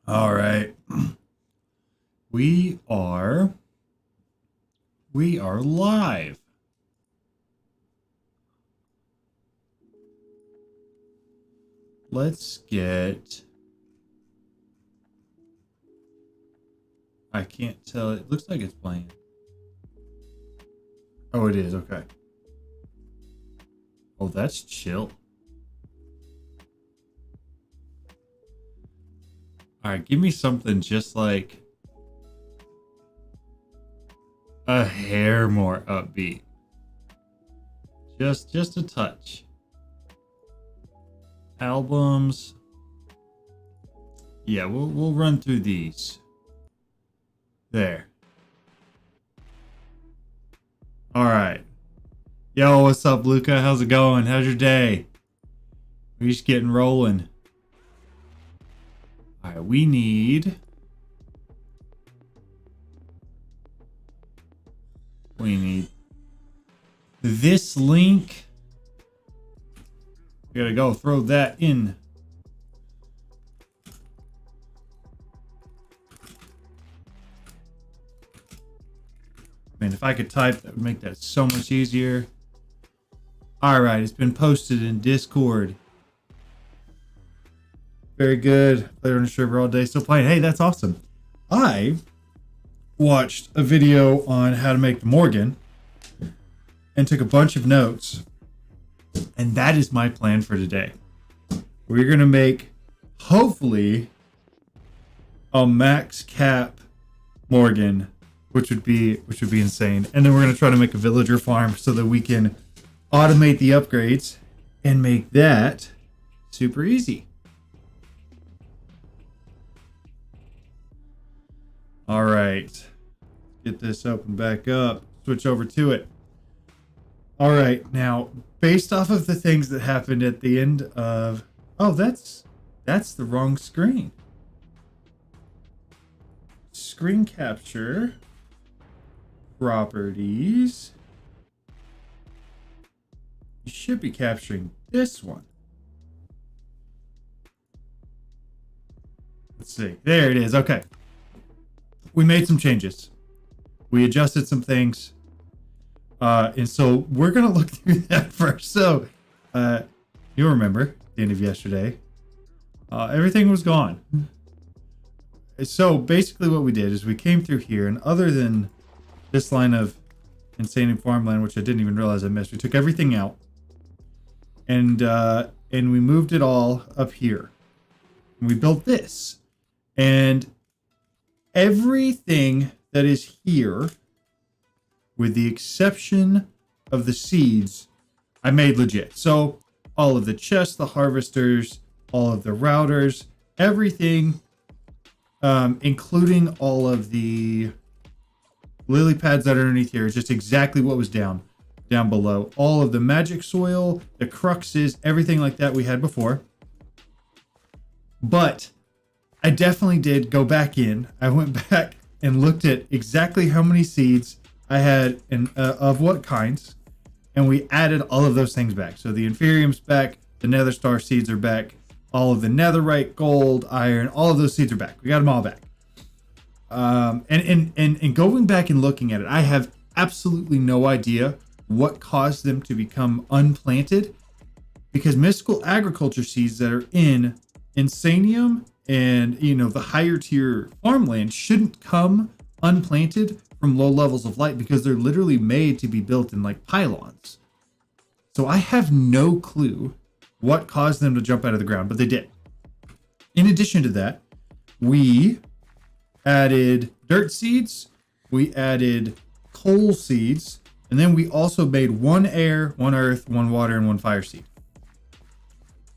All right. We are live. Let's get I can't tell. It looks like it's playing. Oh, it is. Okay. Oh, that's chill. All right, give me something just like a hair more upbeat. Just a touch. Albums. Yeah, we'll run through these. There. All right. Yo, what's up, Luca? How's it going? How's your day? We're just getting rolling. All right, we need this link. We gotta go throw that in. Man, if I could type, that would make that so much easier. All right, it's been posted in Discord. Very good. Played on the server all day, still playing. Hey, that's awesome. I watched a video on how to make the Morgan and took a bunch of notes. And that is my plan for today. We're going to make, hopefully, a max cap Morgan, which would be insane. And then we're going to try to make a villager farm so that we can automate the upgrades and make that super easy. All right. Get this open back up. Switch over to it. All right. Now, based off of the things that happened at the end of... Oh, that's the wrong screen. Screen capture. Properties. You should be capturing this one. Let's see. There it is. Okay. We made some changes. We adjusted some things. And so we're going to look through that first. So you'll remember at the end of yesterday, everything was gone. So basically what we did is we came through here, and other than this line of insane farmland, which I didn't even realize I missed, we took everything out and we moved it all up here. And we built this. And everything that is here, with the exception of the seeds, I made legit. So all of the chests, the harvesters, all of the routers, everything, including all of the lily pads that are underneath here, is just exactly what was down below. All of the magic soil, the cruxes, everything like that we had before. But I definitely did go back in. I went back and looked at exactly how many seeds I had and of what kinds, and we added all of those things back. So the Inferium's back, the Nether Star seeds are back, all of the Netherite, gold, iron, all of those seeds are back. We got them all back. And going back and looking at it, I have absolutely no idea what caused them to become unplanted, because mystical agriculture seeds that are in Insanium and, you know, the higher tier farmland shouldn't come unplanted from low levels of light, because they're literally made to be built in like pylons. So I have no clue what caused them to jump out of the ground, but they did. In addition to that, we added dirt seeds, we added coal seeds, and then we also made one air, one earth, one water, and one fire seed.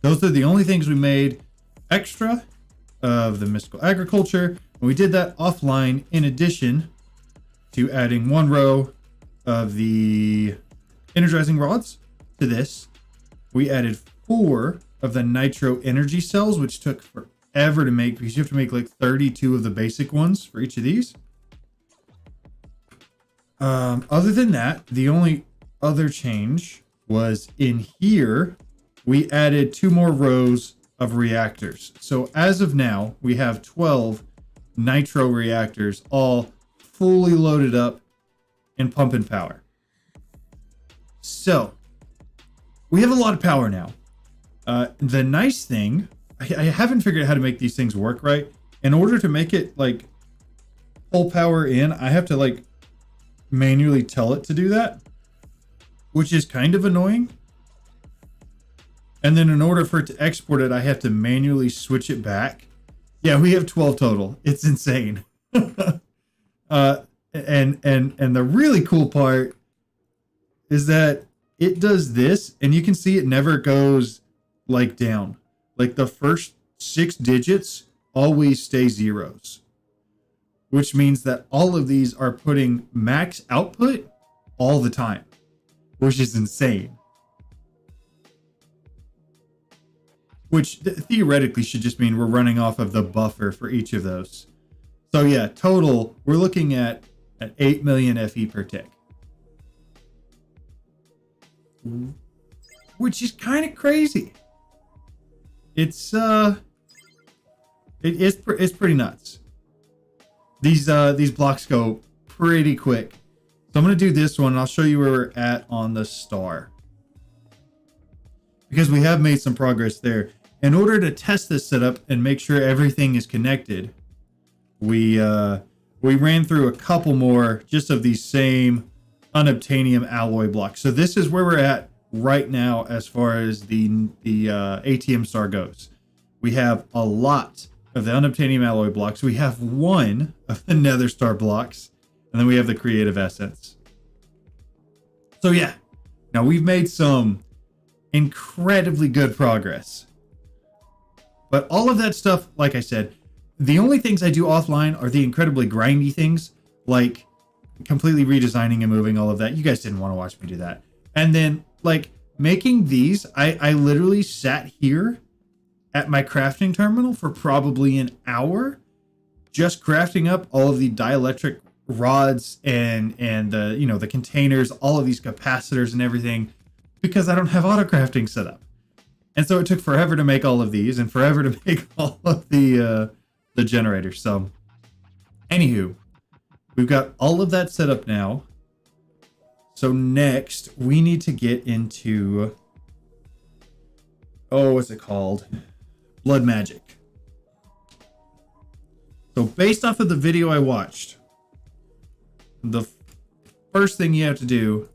Those are the only things we made extra of the mystical agriculture. And we did that offline, in addition to adding one row of the energizing rods to this. We added 4 of the nitro energy cells, which took forever to make, because you have to make like 32 of the basic ones for each of these. Other than that, the only other change was in here. We added 2 more rows of reactors. So as of now, we have 12 nitro reactors all fully loaded up and pumping power. So we have a lot of power now. The nice thing, I haven't figured out how to make these things work right. In order to make it like pull power in, I have to like manually tell it to do that, which is kind of annoying. And then in order for it to export it, I have to manually switch it back. Yeah, we have 12 total. It's insane. And the really cool part is that it does this, and you can see it never goes like down. Like the first 6 digits always stay zeros, which means that all of these are putting max output all the time, which is insane. Which theoretically should just mean we're running off of the buffer for each of those. So yeah, total, we're looking at 8 million FE per tick. Which is kind of crazy. It's pretty nuts. These blocks go pretty quick. So I'm gonna do this one and I'll show you where we're at on the star, because we have made some progress there. In order to test this setup and make sure everything is connected, we ran through a couple more just of these same unobtainium alloy blocks. So this is where we're at right now as far as the ATM star goes. We have a lot of the unobtainium alloy blocks. We have one of the nether star blocks, and then we have the creative essence. So yeah, now we've made some incredibly good progress. But all of that stuff, like I said, the only things I do offline are the incredibly grindy things, like completely redesigning and moving all of that. You guys didn't want to watch me do that. And then like making these, I literally sat here at my crafting terminal for probably an hour, just crafting up all of the dielectric rods and the, you know, the containers, all of these capacitors and everything, because I don't have auto crafting set up. And so it took forever to make all of these and forever to make all of the generators. So anywho, we've got all of that set up now. So next we need to get into, oh, what's it called? Blood magic. So based off of the video I watched, the first thing you have to do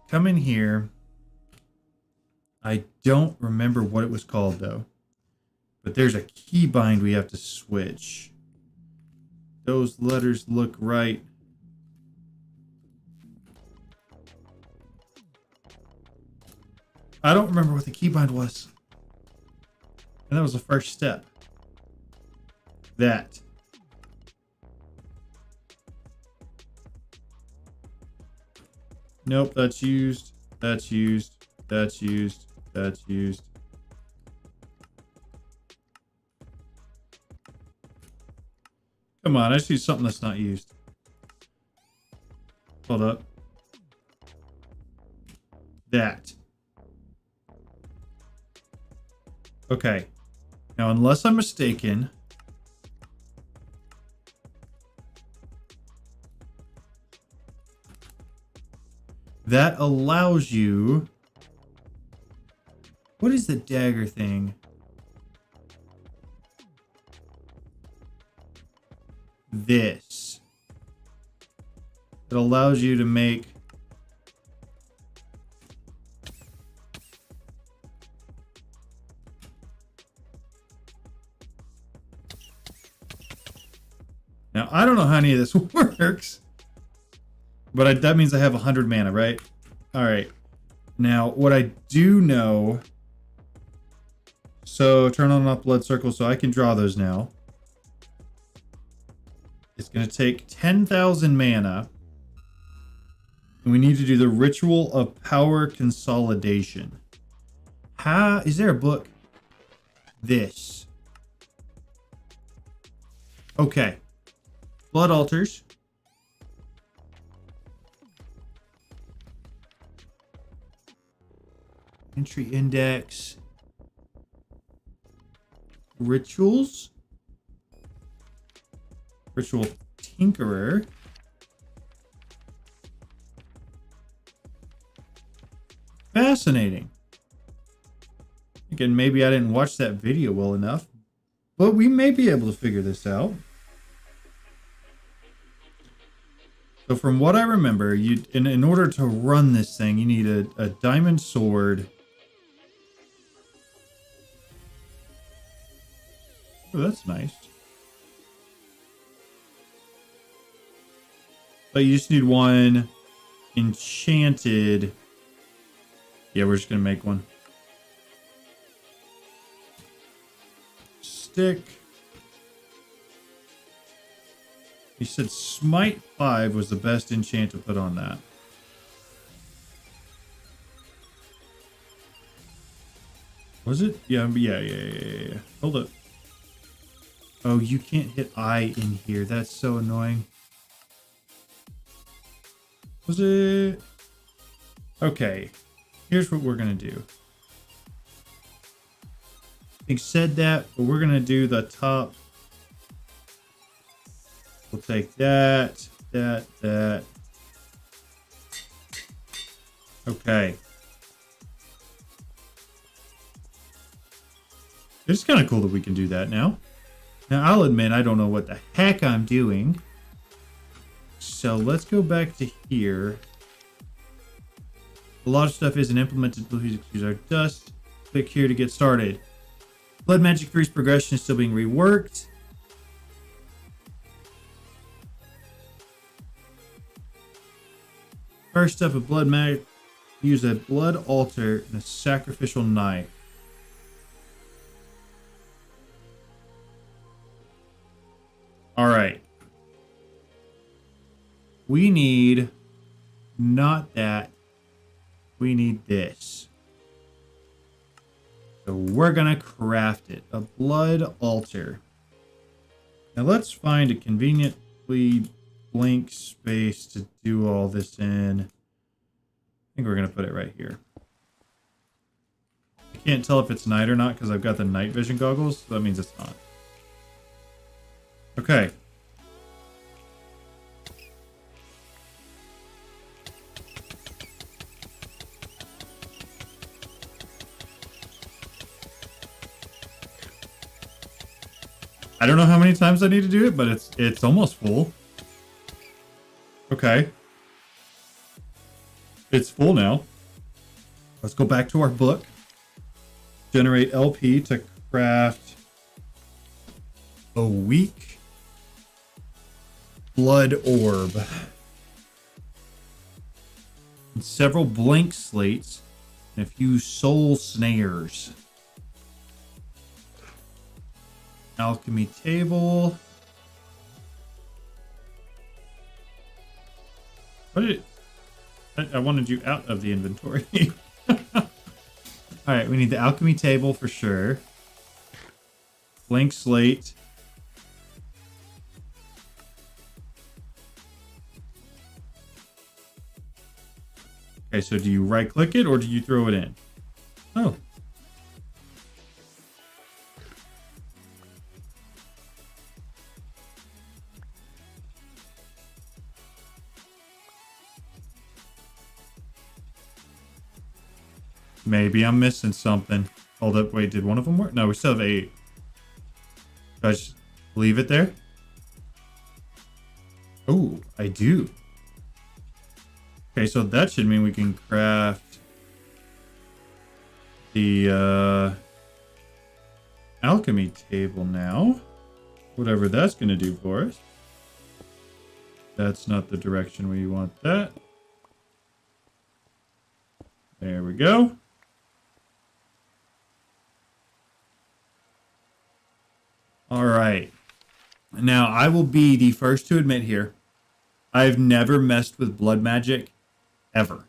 come in here. I don't remember what it was called though, but there's a keybind we have to switch. Those letters look right. I don't remember what the keybind was. And that was the first step. That. Nope, that's used. That's used. That's used. That's used. Come on, I see something that's not used. Hold up. That. Okay. Now, unless I'm mistaken, that allows you... What is the dagger thing? This. It allows you to make... Now, I don't know how any of this works, but that means I have 100 mana, right? All right. Now, what I do know... So, turn on and off blood circles so I can draw those now. It's going to take 10,000 mana. And we need to do the Ritual of Power Consolidation. How... Is there a book? This. Okay. Blood altars. Entry index. Rituals. Ritual Tinkerer. Fascinating. Again, maybe I didn't watch that video well enough, but we may be able to figure this out. So from what I remember, in order to run this thing, you need a diamond sword. Oh, that's nice. But you just need one enchanted. Yeah, we're just going to make one. Stick. You said Smite 5 was the best enchant to put on that. Was it? Yeah. Hold up. Oh, you can't hit I in here. That's so annoying. Was it? Okay. Here's what we're going to do. I think said that, but we're going to do the top. We'll take that. Okay. It's kind of cool that we can do that now. Now, I'll admit, I don't know what the heck I'm doing. So let's go back to here. A lot of stuff isn't implemented. Please excuse our dust. Click here to get started. Blood Magic 3's progression is still being reworked. First up, a blood magic. Use a blood altar and a sacrificial knife. All right. We need not that. We need this. So we're going to craft it. A blood altar. Now let's find a conveniently blank space to do all this in. I think we're going to put it right here. I can't tell if it's night or not because I've got the night vision goggles. So that means it's not. Okay. I don't know how many times I need to do it, but it's almost full. Okay. It's full now. Let's go back to our book. Generate LP to craft a weak blood orb. And several blank slates and a few soul snares. Alchemy table. What did I wanted you out of the inventory. All right, we need the alchemy table for sure. Blank slate. Okay, so do you right click it or do you throw it in? Oh. Maybe I'm missing something. Hold up, wait, did one of them work? No, we still have 8. Should I just leave it there? Oh, I do. Okay, so that should mean we can craft the alchemy table now. Whatever that's going to do for us. That's not the direction we want that. There we go. All right. Now, I will be the first to admit here, I've never messed with blood magic ever.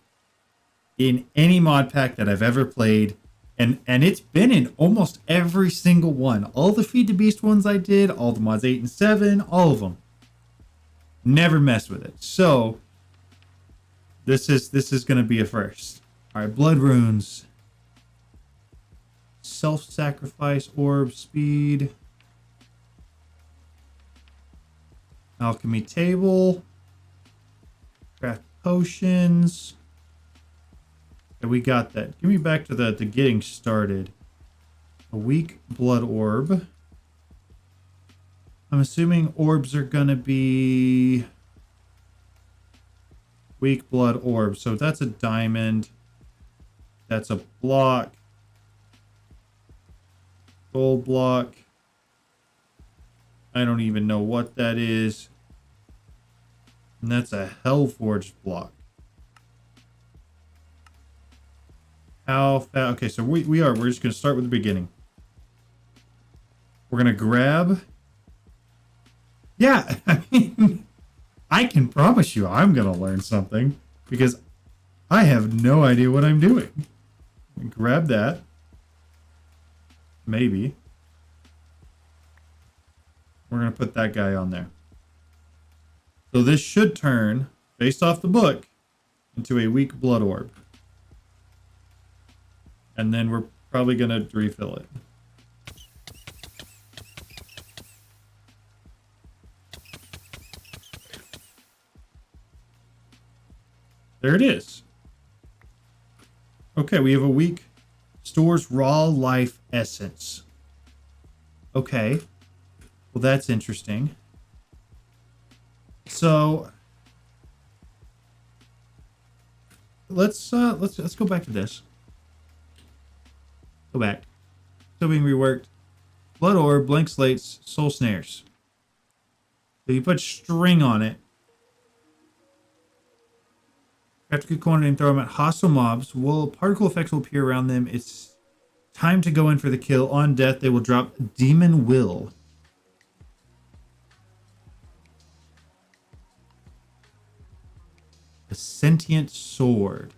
In any mod pack that I've ever played, and it's been in almost every single one. All the Feed the Beast ones I did, all the mods 8 and 7, all of them. Never messed with it. So, this is going to be a first. All right, blood runes. self-sacrifice orb, speed, alchemy table, craft potions. And we got that. Give me back to the getting started. A weak blood orb. I'm assuming orbs are gonna be weak blood orbs. So that's a diamond. That's a block. Gold block. I don't even know what that is. And that's a Hellforged block. How fast? Okay, so we're just going to start with the beginning. We're going to grab. Yeah, I mean, I can promise you I'm going to learn something because I have no idea what I'm doing. Grab that. Maybe. We're going to put that guy on there. So this should turn, based off the book, into a weak blood orb. And then we're probably going to refill it. There it is. Okay, we have a weak stores raw life essence. Okay. Well, that's interesting. So let's go back to this. Go back. Still being reworked. Blood orb, blank slates, soul snares. So you put string on it. After good quantity and throw them at hostile mobs, particle effects will appear around them. It's time to go in for the kill. On death, they will drop Demon Will. A sentient sword.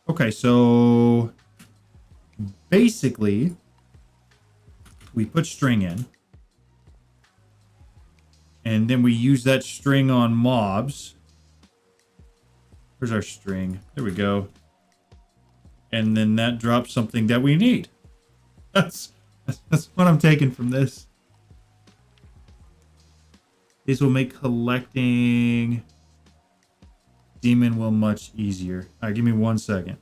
Okay, so basically, we put string in. And then we use that string on mobs. Where's our string? There we go. And then that drops something that we need. That's what I'm taking from this. These will make collecting Demon Will much easier. All right, give me 1 second.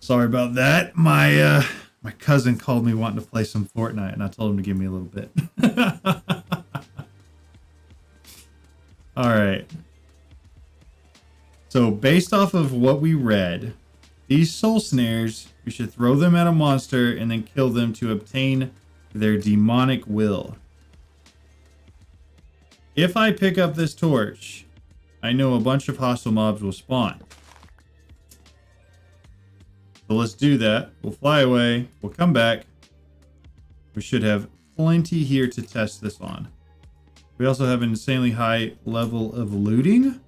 Sorry about that. My cousin called me wanting to play some Fortnite, and I told him to give me a little bit. All right. So based off of what we read, these soul snares, we should throw them at a monster and then kill them to obtain their demonic will. If I pick up this torch, I know a bunch of hostile mobs will spawn. So let's do that. We'll fly away. We'll come back. We should have plenty here to test this on. We also have an insanely high level of looting,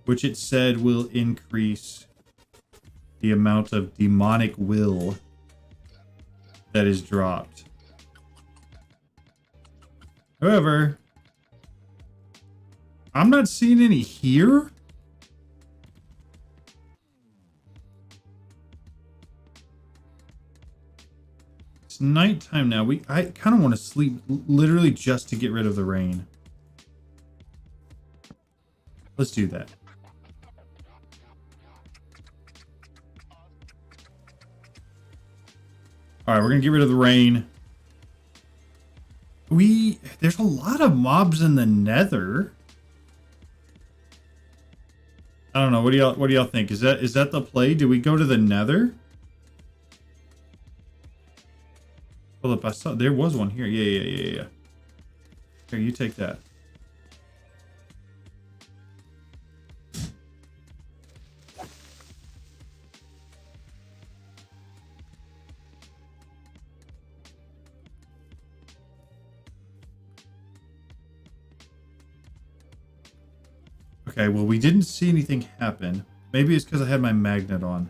which it said will increase the amount of demonic will that is dropped. However, I'm not seeing any here. It's nighttime now. I kind of want to sleep literally just to get rid of the rain. Let's do that. All right, we're gonna get rid of the rain. There's a lot of mobs in the Nether. I don't know. What do y'all think? Is that the play? Do we go to the Nether? Hold up, I saw there was one here. Yeah. Here, you take that. Okay, well, we didn't see anything happen. Maybe it's because I had my magnet on.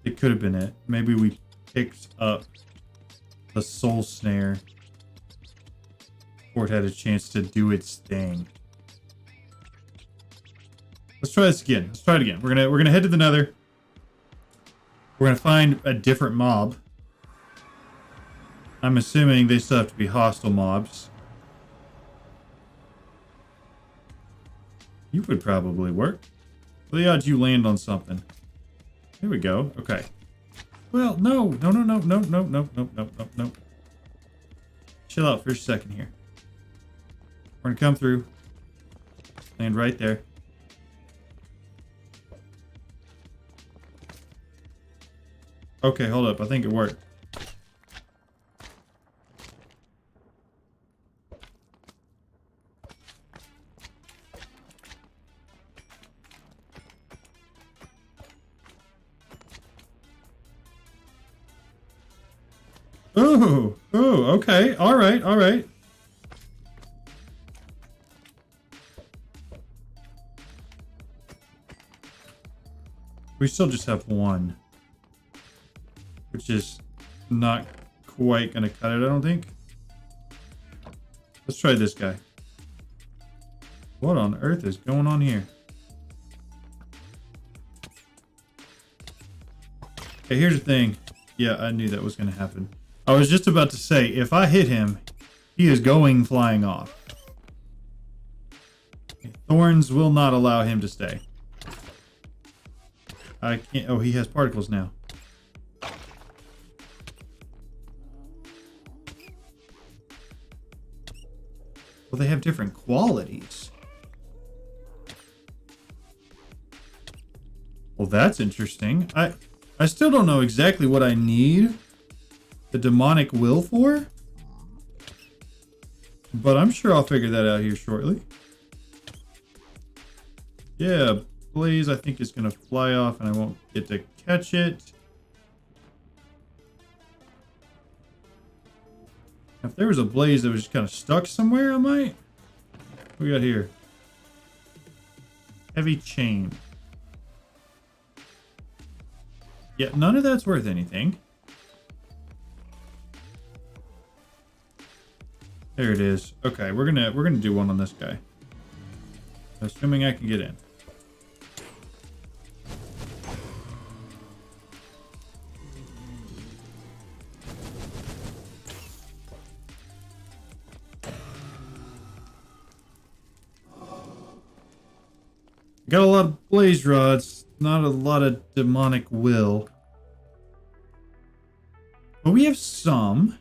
It could have been it. Maybe we picked up the soul snare before it had a chance to do its thing. Let's try this again. Let's try it again. We're gonna head to the Nether. We're gonna find a different mob. I'm assuming they still have to be hostile mobs. You would probably work. For the odds you land on something. Here we go. Okay. Well, no. Chill out for a second here. We're gonna come through. Land right there. Okay, hold up. I think it worked. Oh, okay. All right. We still just have one, which is not quite going to cut it, I don't think. Let's try this guy. What on earth is going on here? Okay, here's the thing. Yeah, I knew that was going to happen. I was just about to say, if I hit him, he is going flying off. Thorns will not allow him to stay. I can't... Oh, he has particles now. Well, they have different qualities. Well, that's interesting. I still don't know exactly what I need the demonic will for, but I'm sure I'll figure that out here shortly. Yeah, Blaze I think is going to fly off and I won't get to catch it. If there was a Blaze that was just kind of stuck somewhere, I might. What we got here? Heavy chain. Yeah, none of that's worth anything. There it is. Okay, we're gonna do one on this guy. Assuming I can get in. Got a lot of blaze rods, not a lot of demonic will. But we have some.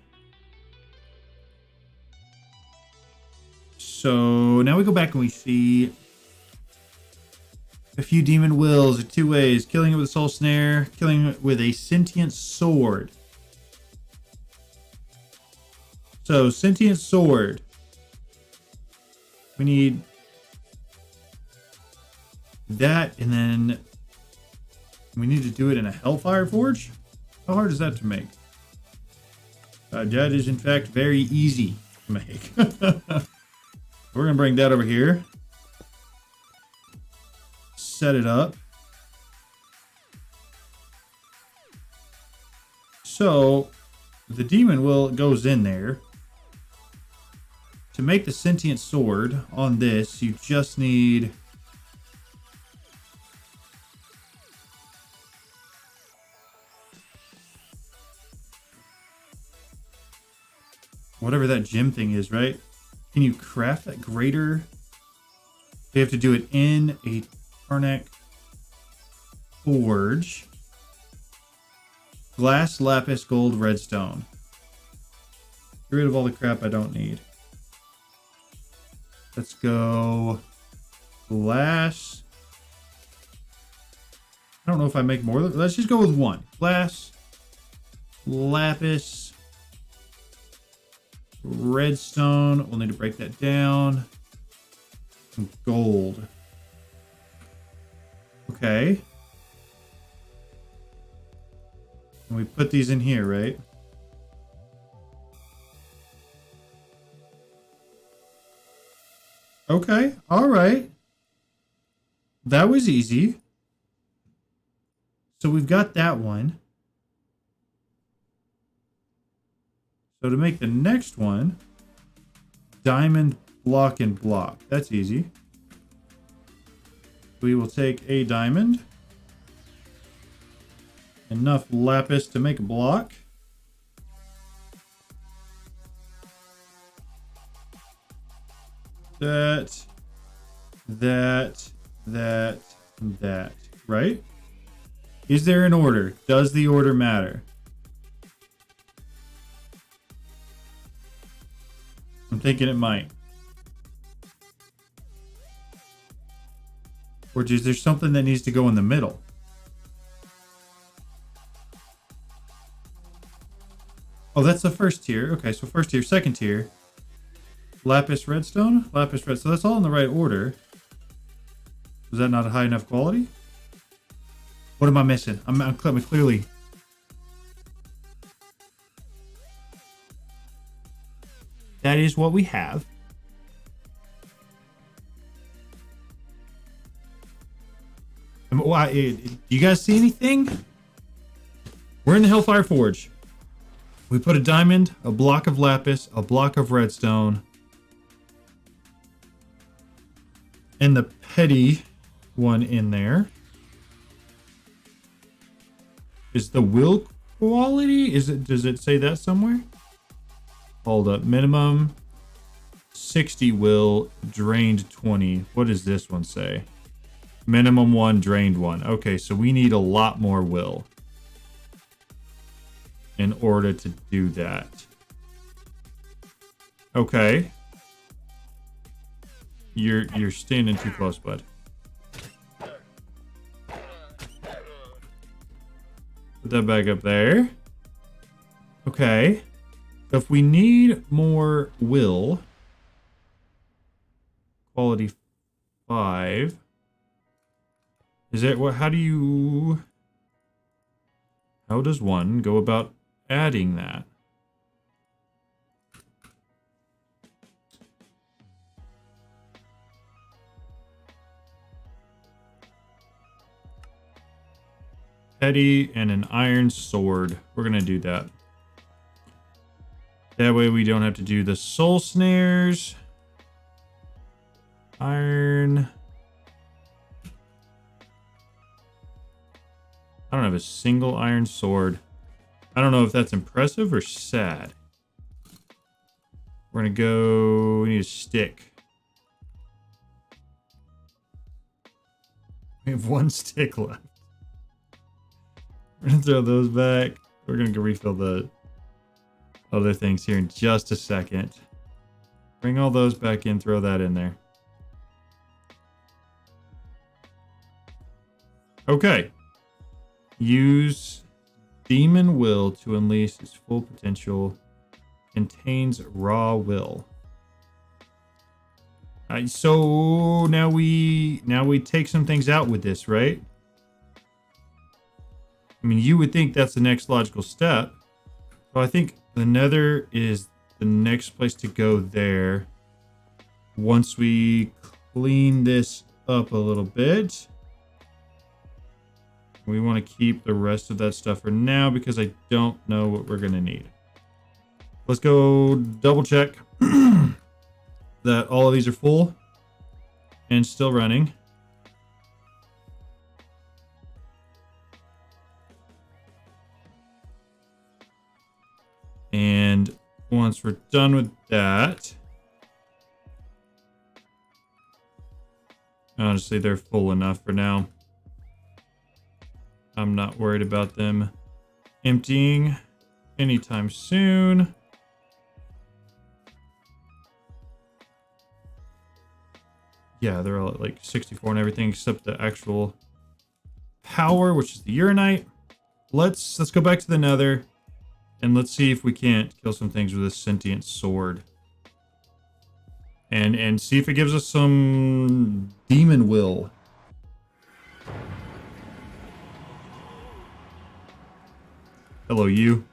So now we go back and we see a few demon wills in two ways. Killing it with a soul snare, killing it with a sentient sword. So sentient sword. We need that, and then we need to do it in a Hellfire Forge. How hard is that to make? That is in fact very easy. to make. We're gonna bring that over here. Set it up. So the demon will goes in there. To make the sentient sword on this, you just need whatever that gem thing is, right? Can you craft that greater? You have to do it in a Tarnak forge. Glass, lapis, gold, redstone. Get rid of all the crap I don't need. Let's go glass. I don't know if I make more. Let's just go with one. Glass, lapis, redstone. We'll need to break that down. And gold. Okay. And we put these in here, right? Okay. All right. That was easy. So we've got that one. So to make the next one, diamond, block, and block. That's easy. We will take a diamond. Enough lapis to make a block. That, right? Is there an order? Does the order matter? I'm thinking it might. Or is there something that needs to go in the middle? Oh, that's the first tier. Okay, so first tier, second tier. Lapis redstone? Lapis redstone. So that's all in the right order. Was that not a high enough quality? What am I missing? I'm clearly... That is what we have. You guys see anything? We're in the Hellfire Forge. We put a diamond, a block of lapis, a block of redstone, and the petty one in there. Is the will quality? Does it say that somewhere? Hold up. Minimum 60 will, drained 20. What does this one say? Minimum 1, drained 1. Okay, so we need a lot more will in order to do that. Okay. You're standing too close, bud. Put that back up there. Okay. So if we need more will, quality 5. Is it what? How does one go about adding that? Petty and an iron sword. We're gonna do that. That way we don't have to do the soul snares. Iron. I don't have a single iron sword. I don't know if that's impressive or sad. We're gonna go, we need a stick. We have 1 stick left. We're gonna throw those back. We're gonna go refill the other things here in just a second. Bring all those back in, throw that in there. Okay. Use demon will to unleash its full potential. Contains raw will. So now we take some things out with this, right? I mean, you would think that's the next logical step. So I think the nether is the next place to go there. Once we clean this up a little bit. We want to keep the rest of that stuff for now because I don't know what we're going to need. Let's go double check that all of these are full and still running. And once we're done with that, honestly, they're full enough for now. I'm not worried about them emptying anytime soon. Yeah, they're all at like 64 and everything except the actual power, which is the uranite. Let's go back to the nether and let's see if we can't kill some things with a sentient sword. And see if it gives us some demon will. Hello, you.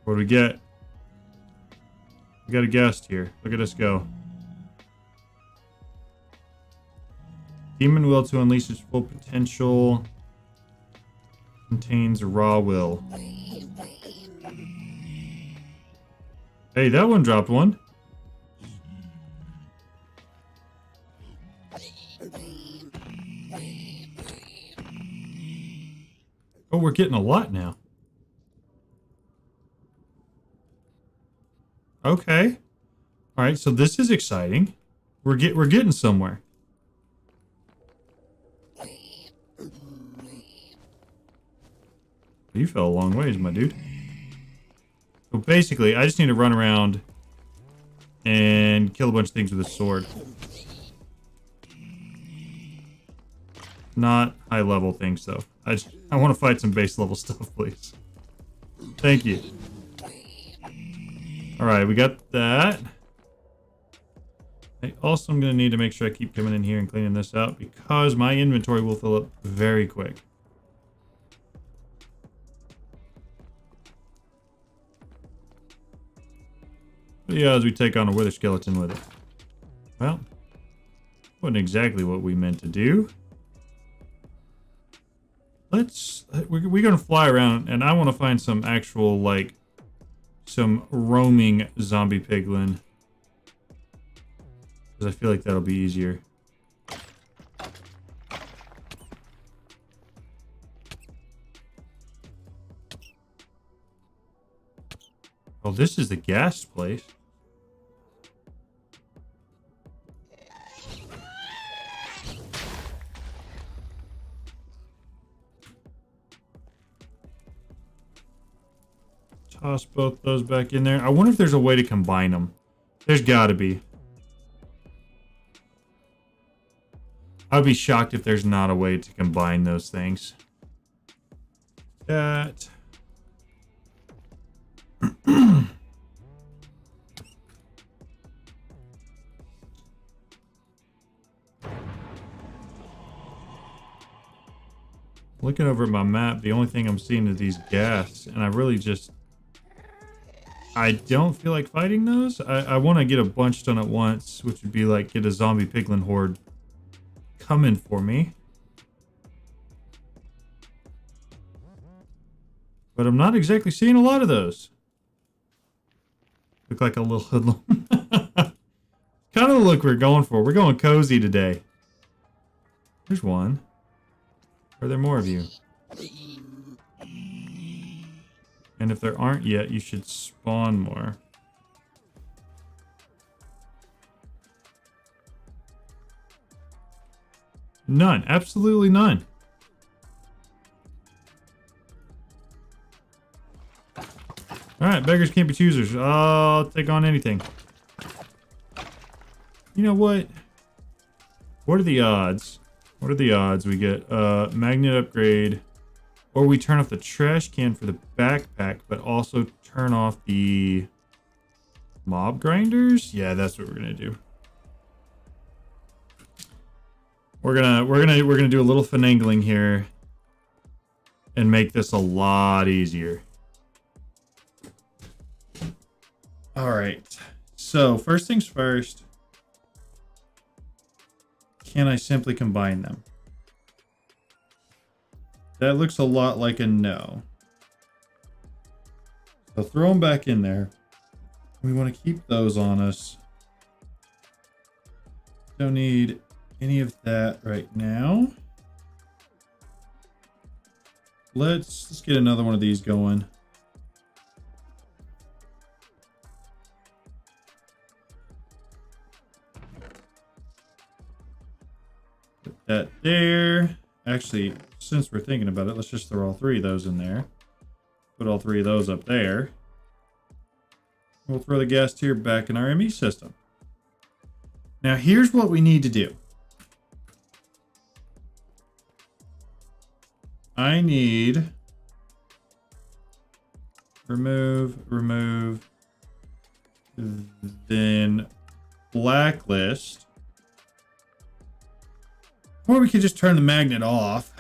What do we get? We got a guest here. Look at us go. Demon will to unleash its full potential. Contains raw will. Hey, that one dropped one. Oh, we're getting a lot now. Okay. All right, so this is exciting. We're getting somewhere. You fell a long ways, my dude. So basically, I just need to run around and kill a bunch of things with a sword. Not high level things though. I want to fight some base level stuff, please. Thank you. Alright, we got that. I also am going to need to make sure I keep coming in here and cleaning this out because my inventory will fill up very quick. But yeah, as we take on a wither skeleton with it. Well, wasn't exactly what we meant to do. We're going to fly around and I want to find some actual, like, some roaming zombie piglin. Because I feel like that'll be easier. Oh, this is the gas place. Toss both those back in there. I wonder if there's a way to combine them. There's gotta be. I'd be shocked if there's not a way to combine those things. That. Looking over at my map, the only thing I'm seeing is these gas, and I really just... I don't feel like fighting those. I want to get a bunch done at once, which would be like get a zombie piglin horde coming for me. But I'm not exactly seeing a lot of those. Look like a little hoodlum. Kind of the look we're going for. We're going cozy today. There's one. Are there more of you? And if there aren't yet, you should spawn more. None. Absolutely none. Alright, beggars can't be choosers. I'll take on anything. You know what? What are the odds? What are the odds we get magnet upgrade, or we turn off the trash can for the backpack, but also turn off the mob grinders? Yeah, that's what we're gonna do. We're gonna do a little finagling here and make this a lot easier. All right. So first things first, can I simply combine them? That looks a lot like a no. So throw them back in there. We want to keep those on us. Don't need any of that right now. Let's get another one of these going. Put that there. Actually, since we're thinking about it, let's just throw all three of those in there. Put all three of those up there. We'll throw the gas tier back in our ME system. Now here's what we need to do. I need remove, then blacklist. Or we could just turn the magnet off.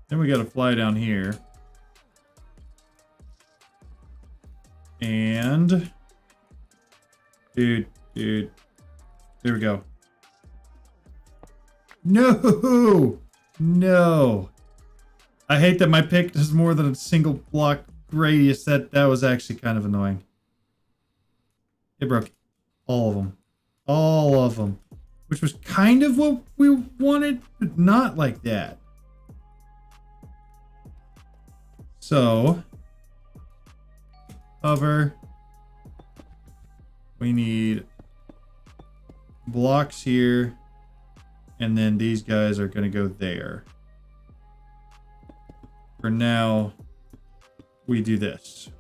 Then we got to fly down here. And dude, there we go. No. I hate that my pick does more than a single block radius. That was actually kind of annoying. It broke all of them. All of them. Which was kind of what we wanted, but not like that. So, hover. We need blocks here. And then these guys are going to go there. For now, we do this.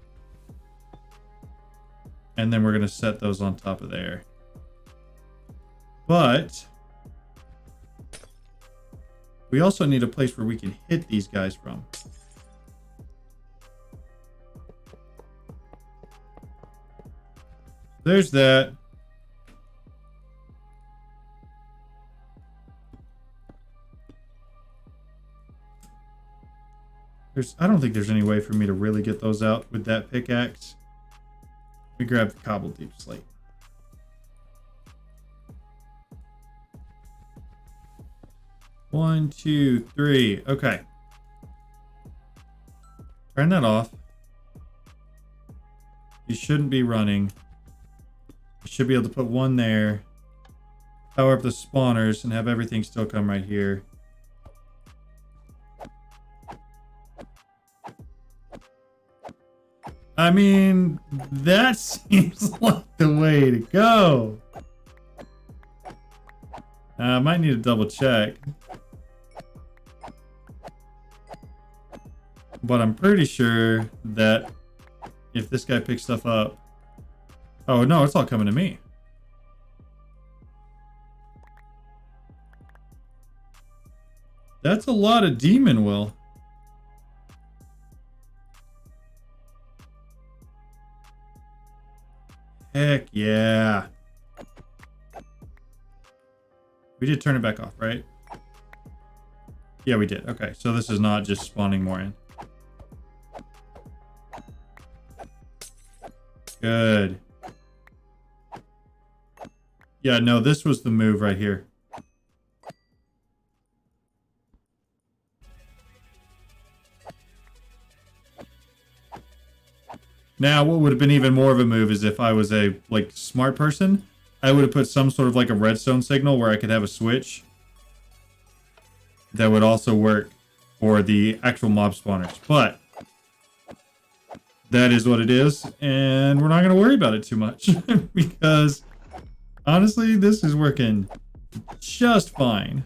And then we're going to set those on top of there. But we also need a place where we can hit these guys from. There's that. I don't think there's any way for me to really get those out with that pickaxe. Let me grab the cobbled deep slate. One, two, three. Okay. Turn that off. You shouldn't be running. You should be able to put one there. Power up the spawners and have everything still come right here. I mean, that seems like the way to go. I might need to double check. But I'm pretty sure that if this guy picks stuff up... Oh, no, it's all coming to me. That's a lot of demon will. Heck yeah. We did turn it back off, right? Yeah, we did. Okay, so this is not just spawning more in. Good. Yeah, no, this was the move right here. Now, what would have been even more of a move is if I was a, like, smart person, I would have put some sort of, like, a redstone signal where I could have a switch that would also work for the actual mob spawners. But that is what it is, and we're not going to worry about it too much because, honestly, this is working just fine.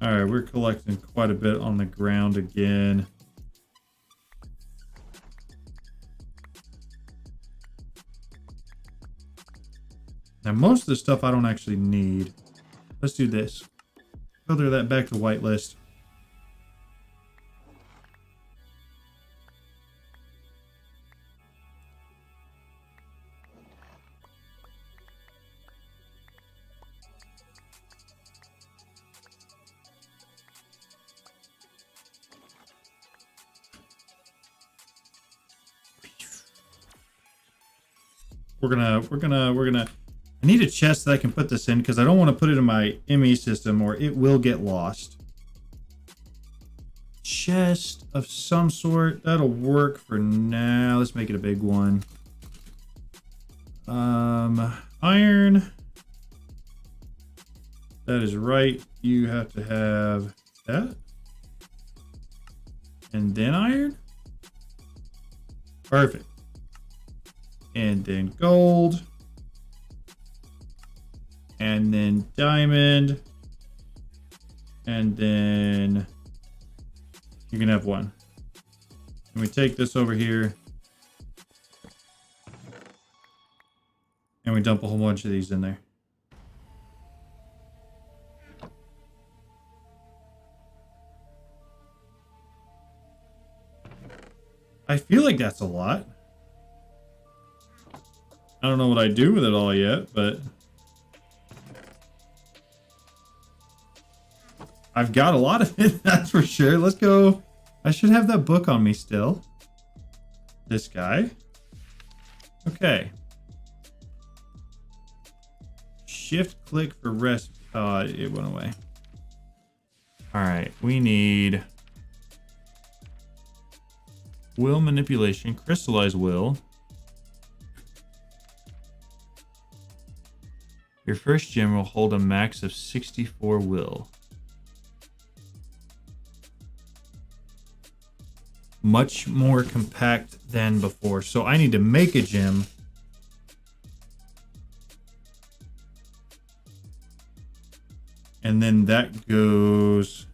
Alright, we're collecting quite a bit on the ground again. Now, most of the stuff I don't actually need. Let's do this. Filter that back to whitelist. I need a chest that I can put this in because I don't want to put it in my ME system or it will get lost. Chest of some sort. That'll work for now. Let's make it a big one. Iron. That is right. You have to have that. And then iron. Perfect. And then gold. And then diamond. And then you can have one. And we take this over here. And we dump a whole bunch of these in there. I feel like that's a lot. I don't know what I do with it all yet, but I've got a lot of it, that's for sure. Let's go. I should have that book on me still. This guy. Okay. Shift click for rest. It went away. All right, we need will manipulation, crystallize will. Your first gem will hold a max of 64 will. Much more compact than before. So I need to make a gem. And then that goes.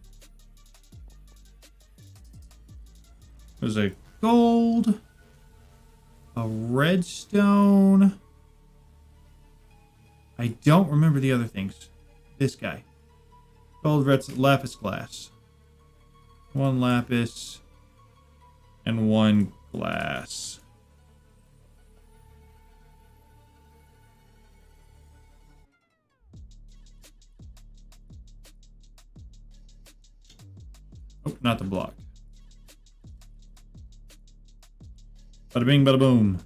There's a gold, a redstone. I don't remember the other things. This guy. Gold, red, lapis glass. One lapis and one glass. Oh, not the block. Bada bing, bada boom.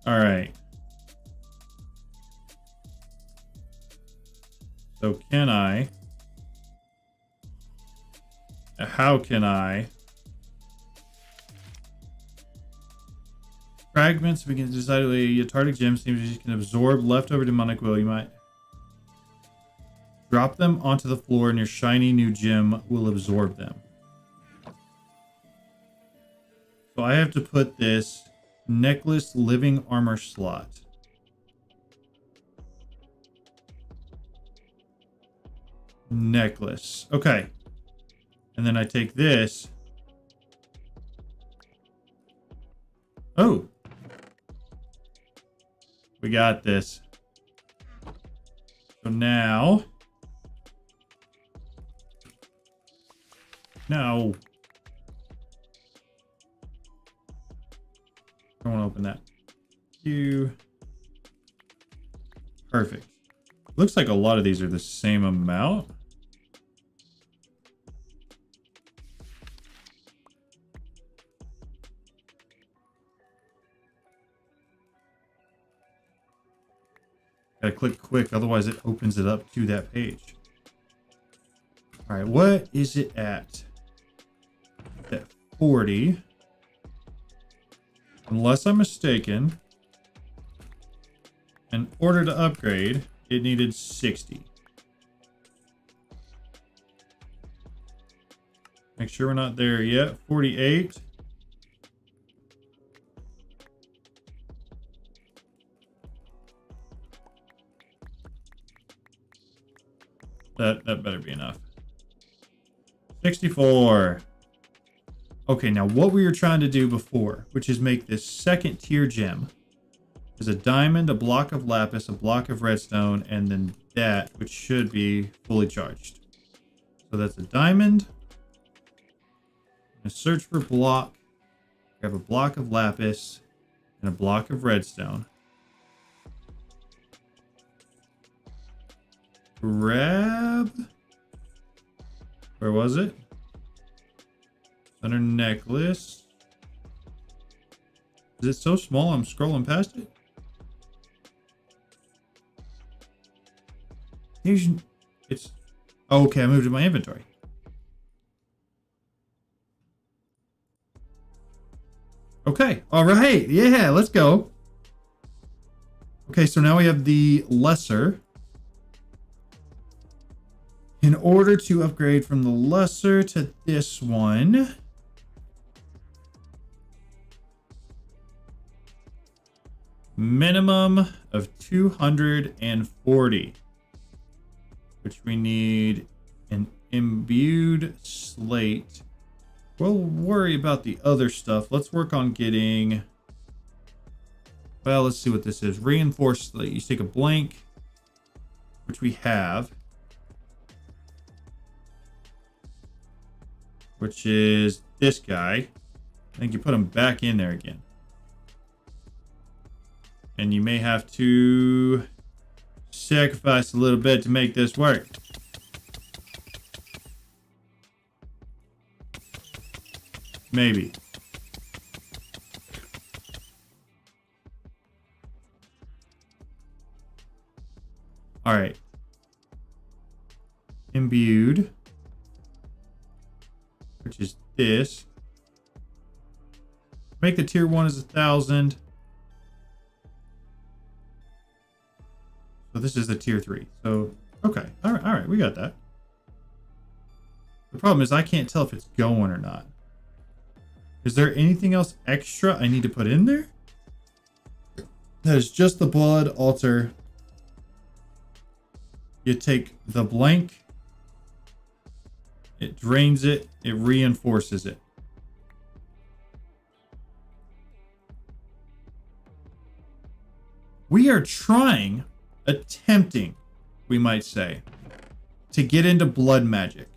All right. So can I? How can I? Fragments begin decidedly a target gem seems you can absorb leftover demonic will. You might drop them onto the floor and your shiny new gem will absorb them. So I have to put this necklace living armor slot. Necklace. Okay. And then I take this. Oh. We got this. So now. No. I don't want to open that. Perfect. Looks like a lot of these are the same amount. Gotta click quick, otherwise it opens it up to that page. All right, what is it at? At 40. Unless I'm mistaken, in order to upgrade, it needed 60. Make sure we're not there yet. 48. That better be enough. 64. Okay, now what we were trying to do before, which is make this second tier gem, is a diamond, a block of lapis, a block of redstone, and then that, which should be fully charged. So that's a diamond. I'm gonna search for block. Grab a block of lapis and a block of redstone. Grab. Where was it? Under necklace. Is it so small I'm scrolling past it? It's... Oh, okay, I moved to my inventory. Okay, all right. Yeah, let's go. Okay, so now we have the lesser. In order to upgrade from the lesser to this one, minimum of 240, which we need an imbued slate. We'll worry about the other stuff. Let's work on getting, well, let's see what this is. Reinforced slate. You take a blank, which we have, which is this guy. I think you put him back in there again. And you may have to sacrifice a little bit to make this work. Maybe. All right. Imbued, which is this. Make the tier 1 is 1,000. So this is the tier 3. So, okay. All right, we got that. The problem is I can't tell if it's going or not. Is there anything else extra I need to put in there? That is just the blood altar. You take the blank. It drains it. It reinforces it. We are attempting, we might say, to get into blood magic.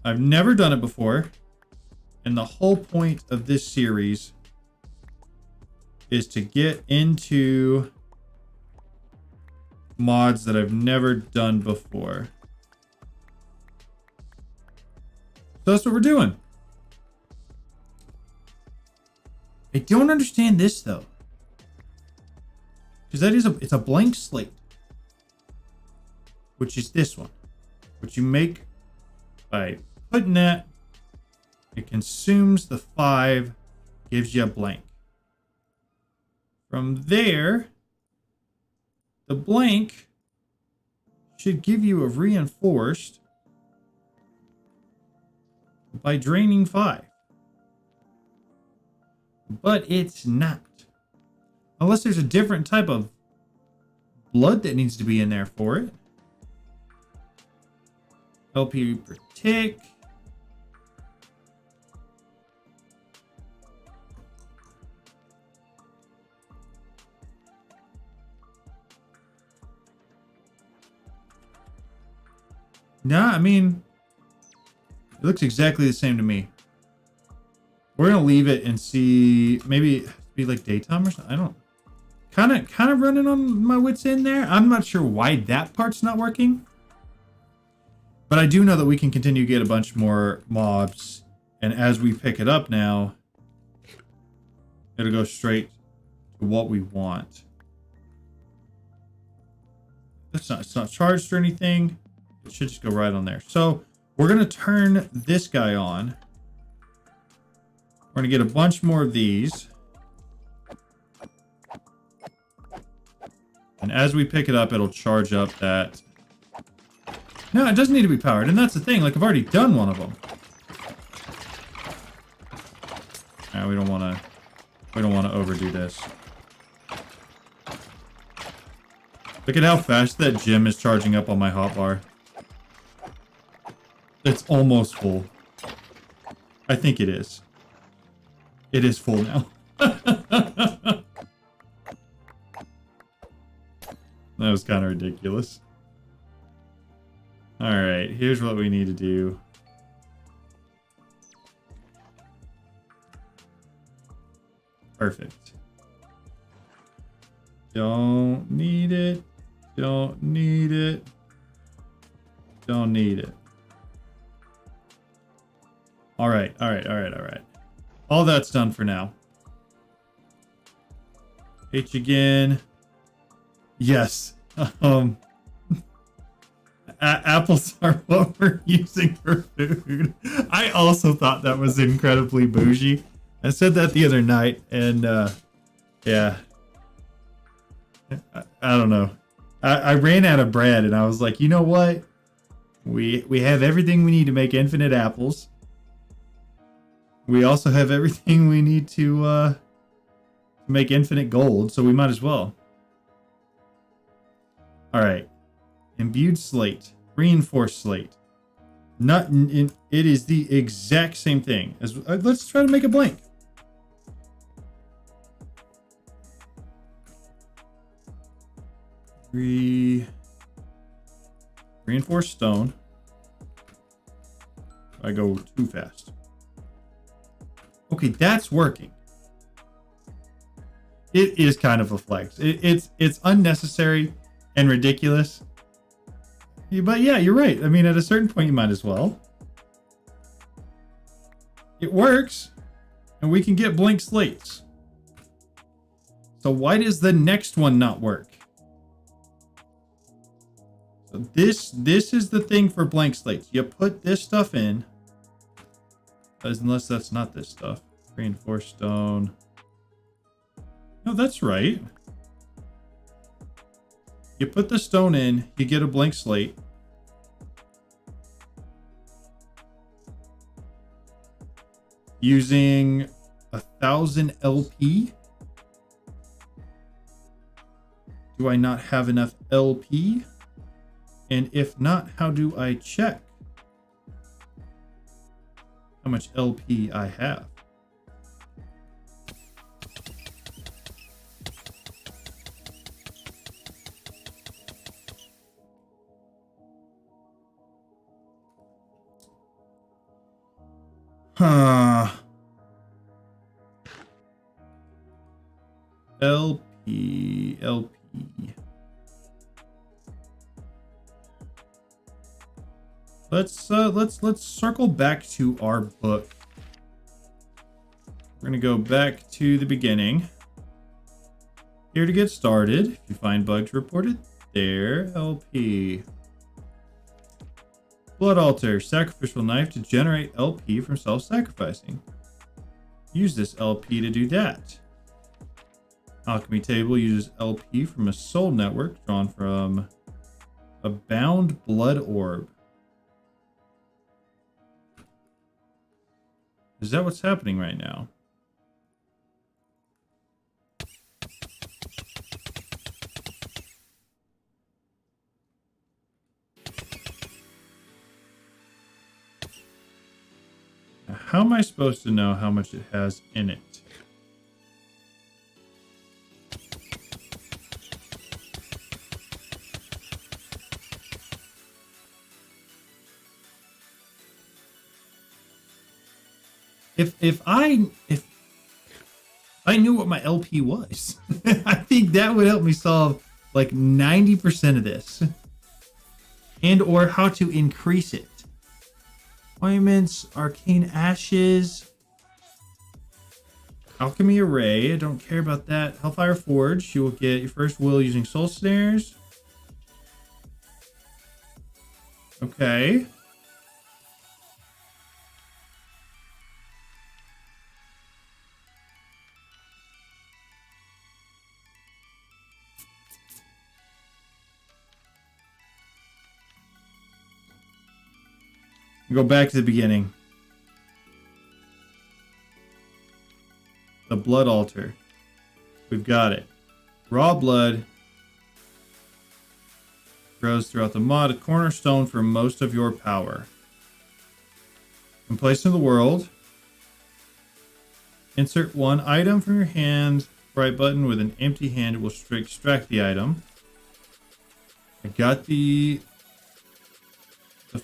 I've never done it before. And the whole point of this series is to get into mods that I've never done before. So that's what we're doing. I don't understand this though. Because it's a blank slate. Which is this one. Which you make by putting that. It consumes the 5, gives you a blank. From there, the blank should give you a reinforced by draining 5. But it's not. Unless there's a different type of blood that needs to be in there for it. Help you protect. Nah, I mean, it looks exactly the same to me. We're gonna leave it and see. Maybe be like daytime or something. I don't. Kind of running on my wits end there. I'm not sure why that part's not working. But I do know that we can continue to get a bunch more mobs, and as we pick it up now, it'll go straight to what we want. It's not charged or anything. It should just go right on there. So we're going to turn this guy on. We're going to get a bunch more of these. And as we pick it up, it'll charge up that. No, it doesn't need to be powered. And that's the thing. Like, I've already done one of them. We don't want to overdo this. Look at how fast that gem is charging up on my hotbar. It's almost full. I think it is. It is full now. That was kind of ridiculous. All right, here's what we need to do. Perfect. Don't need it. Don't need it. Don't need it. All right. All that's done for now. H again. Yes. Apples are what we're using for food. I also thought that was incredibly bougie. I said that the other night, and yeah, I don't know. I ran out of bread, and I was like, you know what? We have everything we need to make infinite apples. We also have everything we need to make infinite gold, so we might as well. All right. Imbued slate, reinforced slate. It is the exact same thing as. Let's try to make a blank. Reinforced stone. I go too fast. Okay, that's working. It is kind of a flex. It's unnecessary and ridiculous. But yeah, you're right. I mean, at a certain point, you might as well. It works, and we can get blank slates. So why does the next one not work? So this is the thing for blank slates. You put this stuff in, unless that's not this stuff. Reinforced stone. No, that's right. You put the stone in, you get a blank slate. Using 1,000 LP. Do I not have enough LP? And if not, how do I check how much LP I have? LP. Let's circle back to our book. We're gonna go back to the beginning. Here to get started. If you find bugs reported, there. LP. Blood altar. Sacrificial knife to generate LP from self-sacrificing. Use this LP to do that. Alchemy table uses LP from a soul network drawn from a bound blood orb. Is that what's happening right now? Now, how am I supposed to know how much it has in it? If I knew what my LP was, I think that would help me solve like 90% of this. And or how to increase it. Appointments, arcane ashes, alchemy array. I don't care about that. Hellfire Forge. You will get your first will using soul snares. Okay. Go back to the beginning. The blood altar. We've got it. Raw blood grows throughout the mod, a cornerstone for most of your power. In place in the world, insert one item from your hand. Right button with an empty hand will extract the item. I got the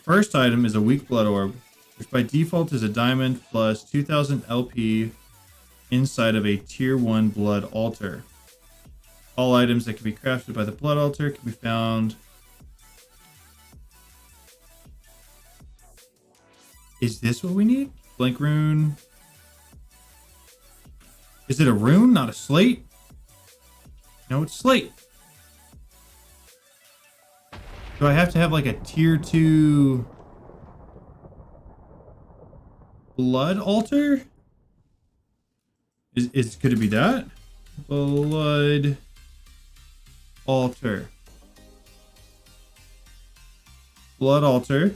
first item is a weak blood orb, which by default is a diamond plus 2,000 LP inside of a tier 1 blood altar. All items that can be crafted by the blood altar can be found. Is this what we need? Blank rune. Is it a rune, not a slate? No, it's slate. Do I have to have like a tier 2 blood altar? Could it be that? Blood altar. Blood altar.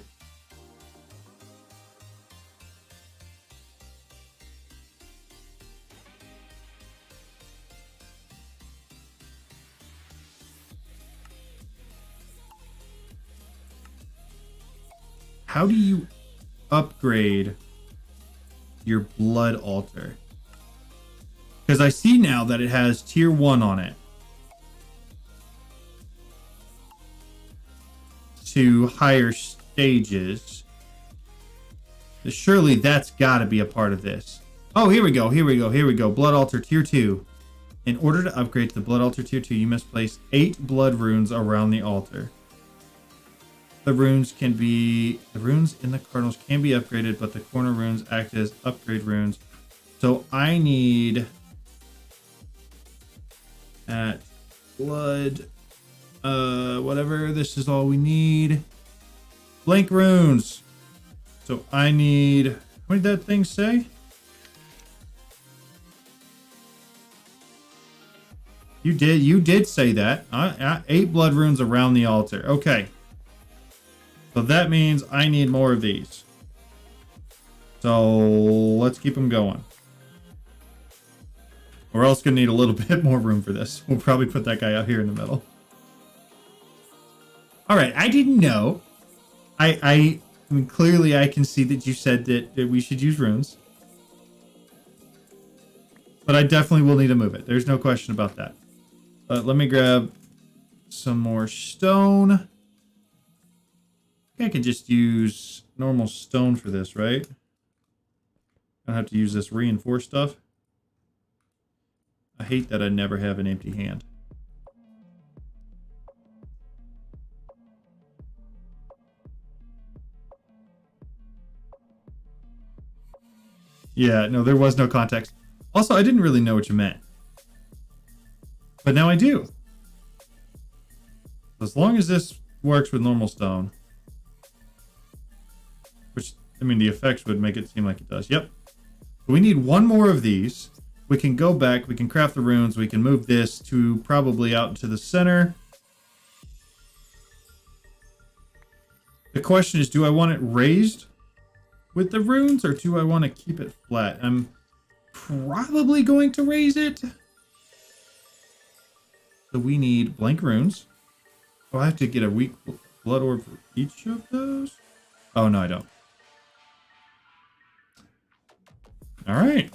How do you upgrade your blood altar? Because I see now that it has tier 1 on it. To higher stages. Surely that's got to be a part of this. Oh, here we go. Here we go. Here we go. Blood altar tier 2. In order to upgrade to the blood altar tier 2, you must place 8 blood runes around the altar. The runes in the cardinals can be upgraded, but the corner runes act as upgrade runes. So I need at blood, whatever. This is all we need. Blank runes. So I need, what did that thing say? You did say that. 8 blood runes around the altar. Okay. So that means I need more of these. So let's keep them going. We're also going to need a little bit more room for this. We'll probably put that guy out here in the middle. All right, I didn't know. I mean, clearly I can see that you said that we should use runes. But I definitely will need to move it. There's no question about that. Let me grab some more stone. I can just use normal stone for this, right? I don't have to use this reinforced stuff. I hate that I never have an empty hand. Yeah, no, there was no context. Also, I didn't really know what you meant. But now I do. As long as this works with normal stone. Which, I mean, the effects would make it seem like it does. Yep. We need one more of these. We can go back. We can craft the runes. We can move this to probably out into the center. The question is, do I want it raised with the runes, or do I want to keep it flat? I'm probably going to raise it. So we need blank runes. Oh, I have to get a weak blood orb for each of those? Oh, no, I don't. All right.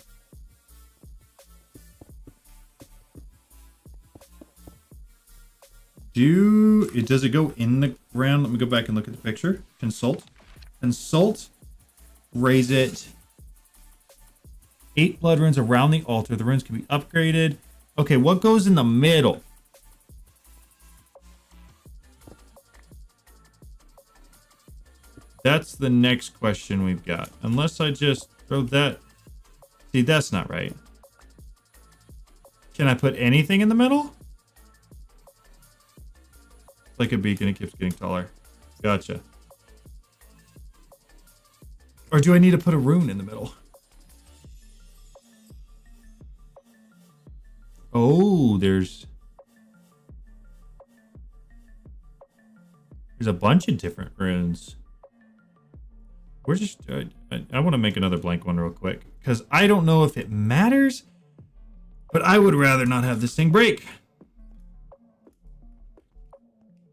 Does it go in the ground? Let me go back and look at the picture. Consult. Raise it. 8 blood runes around the altar. The runes can be upgraded. Okay, what goes in the middle? That's the next question we've got. Unless I just throw that. See, that's not right. Can I put anything in the middle? Like a beacon, it keeps getting taller. Gotcha. Or do I need to put a rune in the middle? Oh, there's a bunch of different runes. We're just, I want to make another blank one real quick, because I don't know if it matters, but I would rather not have this thing break.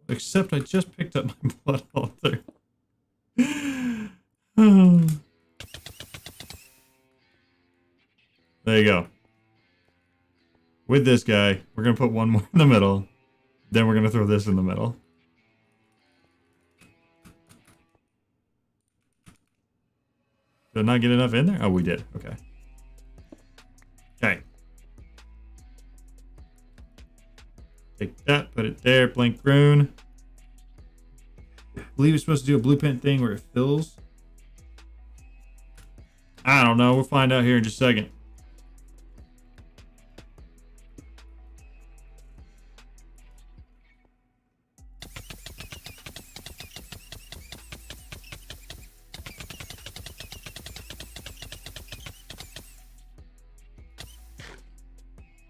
Except I just picked up my blood altar. There you go. With this guy, we're going to put one more in the middle. Then we're going to throw this in the middle. Did I not get enough in there? Oh, we did. Okay. Okay. Take that, put it there, blank rune. I believe it's supposed to do a blueprint thing where it fills. I don't know. We'll find out here in just a second.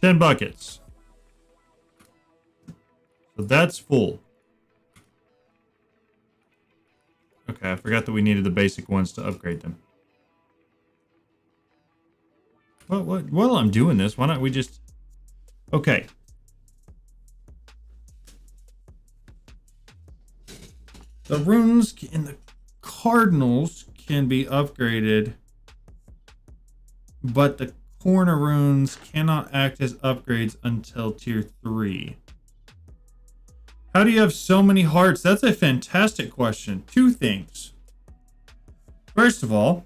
10 buckets. So that's full. Okay, I forgot that we needed the basic ones to upgrade them. While I'm doing this, why not we just... Okay. The runes in the cardinals can be upgraded, but the corner runes cannot act as upgrades until tier 3. How do you have so many hearts? That's a fantastic question. Two things. First of all,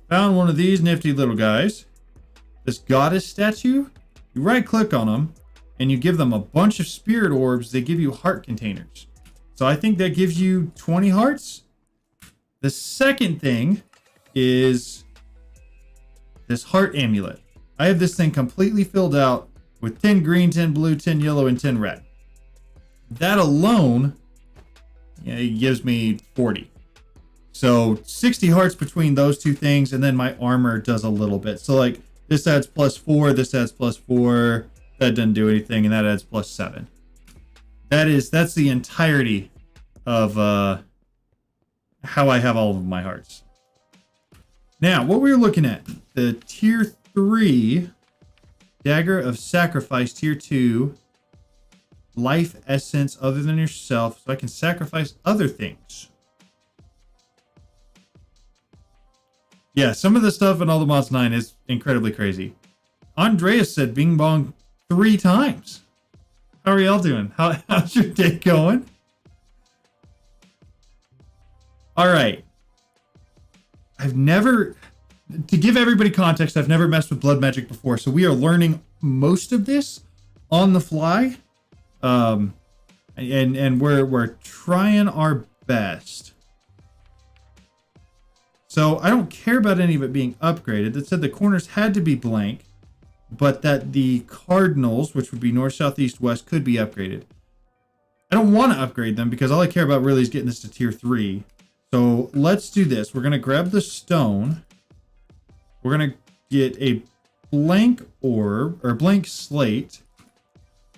found one of these nifty little guys. This goddess statue. You right click on them and you give them a bunch of spirit orbs. They give you heart containers. So I think that gives you 20 hearts. The second thing is this heart amulet. I have this thing completely filled out with 10 green, 10 blue, 10 yellow, and 10 red. That alone, it gives me 40. So 60 hearts between those two things, and then my armor does a little bit. So like this adds +4, this adds +4, that doesn't do anything, and that adds +7. That's the entirety of how I have all of my hearts. Now, what we're looking at, the tier 3 Dagger of Sacrifice, tier 2 life essence other than yourself, so I can sacrifice other things. Yeah, some of the stuff in All the Mods 9 is incredibly crazy. Andreas said bing bong 3 times. How are y'all doing? How's your day going? All right. To give everybody context, I've never messed with blood magic before, so we are learning most of this on the fly. And we're trying our best. So I don't care about any of it being upgraded. It said the corners had to be blank, but that the cardinals, which would be north, south, east, west, could be upgraded. I don't want to upgrade them because all I care about really is getting this to tier 3. So let's do this. We're going to grab the stone. We're going to get a blank orb or blank slate.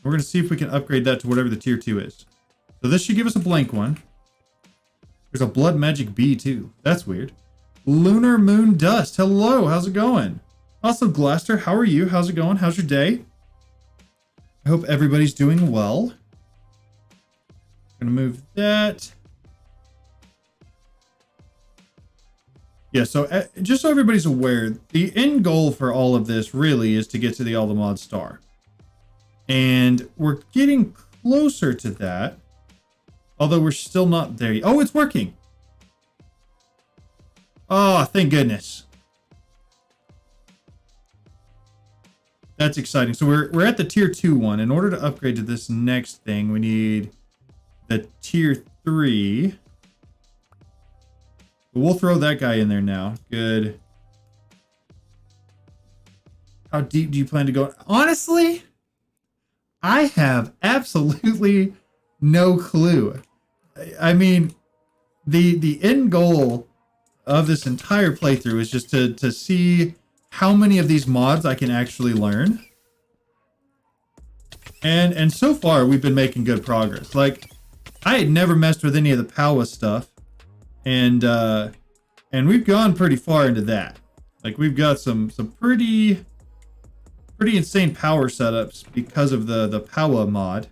We're going to see if we can upgrade that to whatever the tier 2 is. So this should give us a blank one. There's a blood magic bee too. That's weird. Lunar moon dust. Hello. How's it going? Also, Glaster, how are you? How's it going? How's your day? I hope everybody's doing well. I'm going to move that. Yeah, so just so everybody's aware, the end goal for all of this really is to get to the All the Mods star. And we're getting closer to that, although we're still not there yet. Oh, it's working. Oh, thank goodness. That's exciting. So we're at the tier 2 one. In order to upgrade to this next thing, we need the tier 3. We'll throw that guy in there now. Good. How deep do you plan to go? Honestly, I have absolutely no clue. I mean, the end goal of this entire playthrough is just to see how many of these mods I can actually learn. And so far, we've been making good progress. Like, I had never messed with any of the Powa stuff. And we've gone pretty far into that. Like, we've got some pretty insane power setups because of the Powa mod.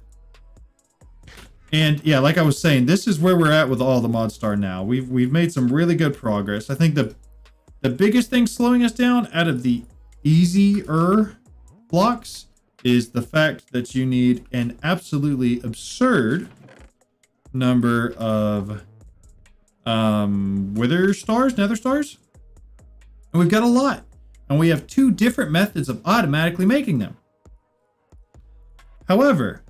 And yeah, like I was saying, this is where we're at with all the mod star now. We've made some really good progress. I think the biggest thing slowing us down out of the easier blocks is the fact that you need an absolutely absurd number of nether stars, and we've got a lot, and we have 2 different methods of automatically making them. However,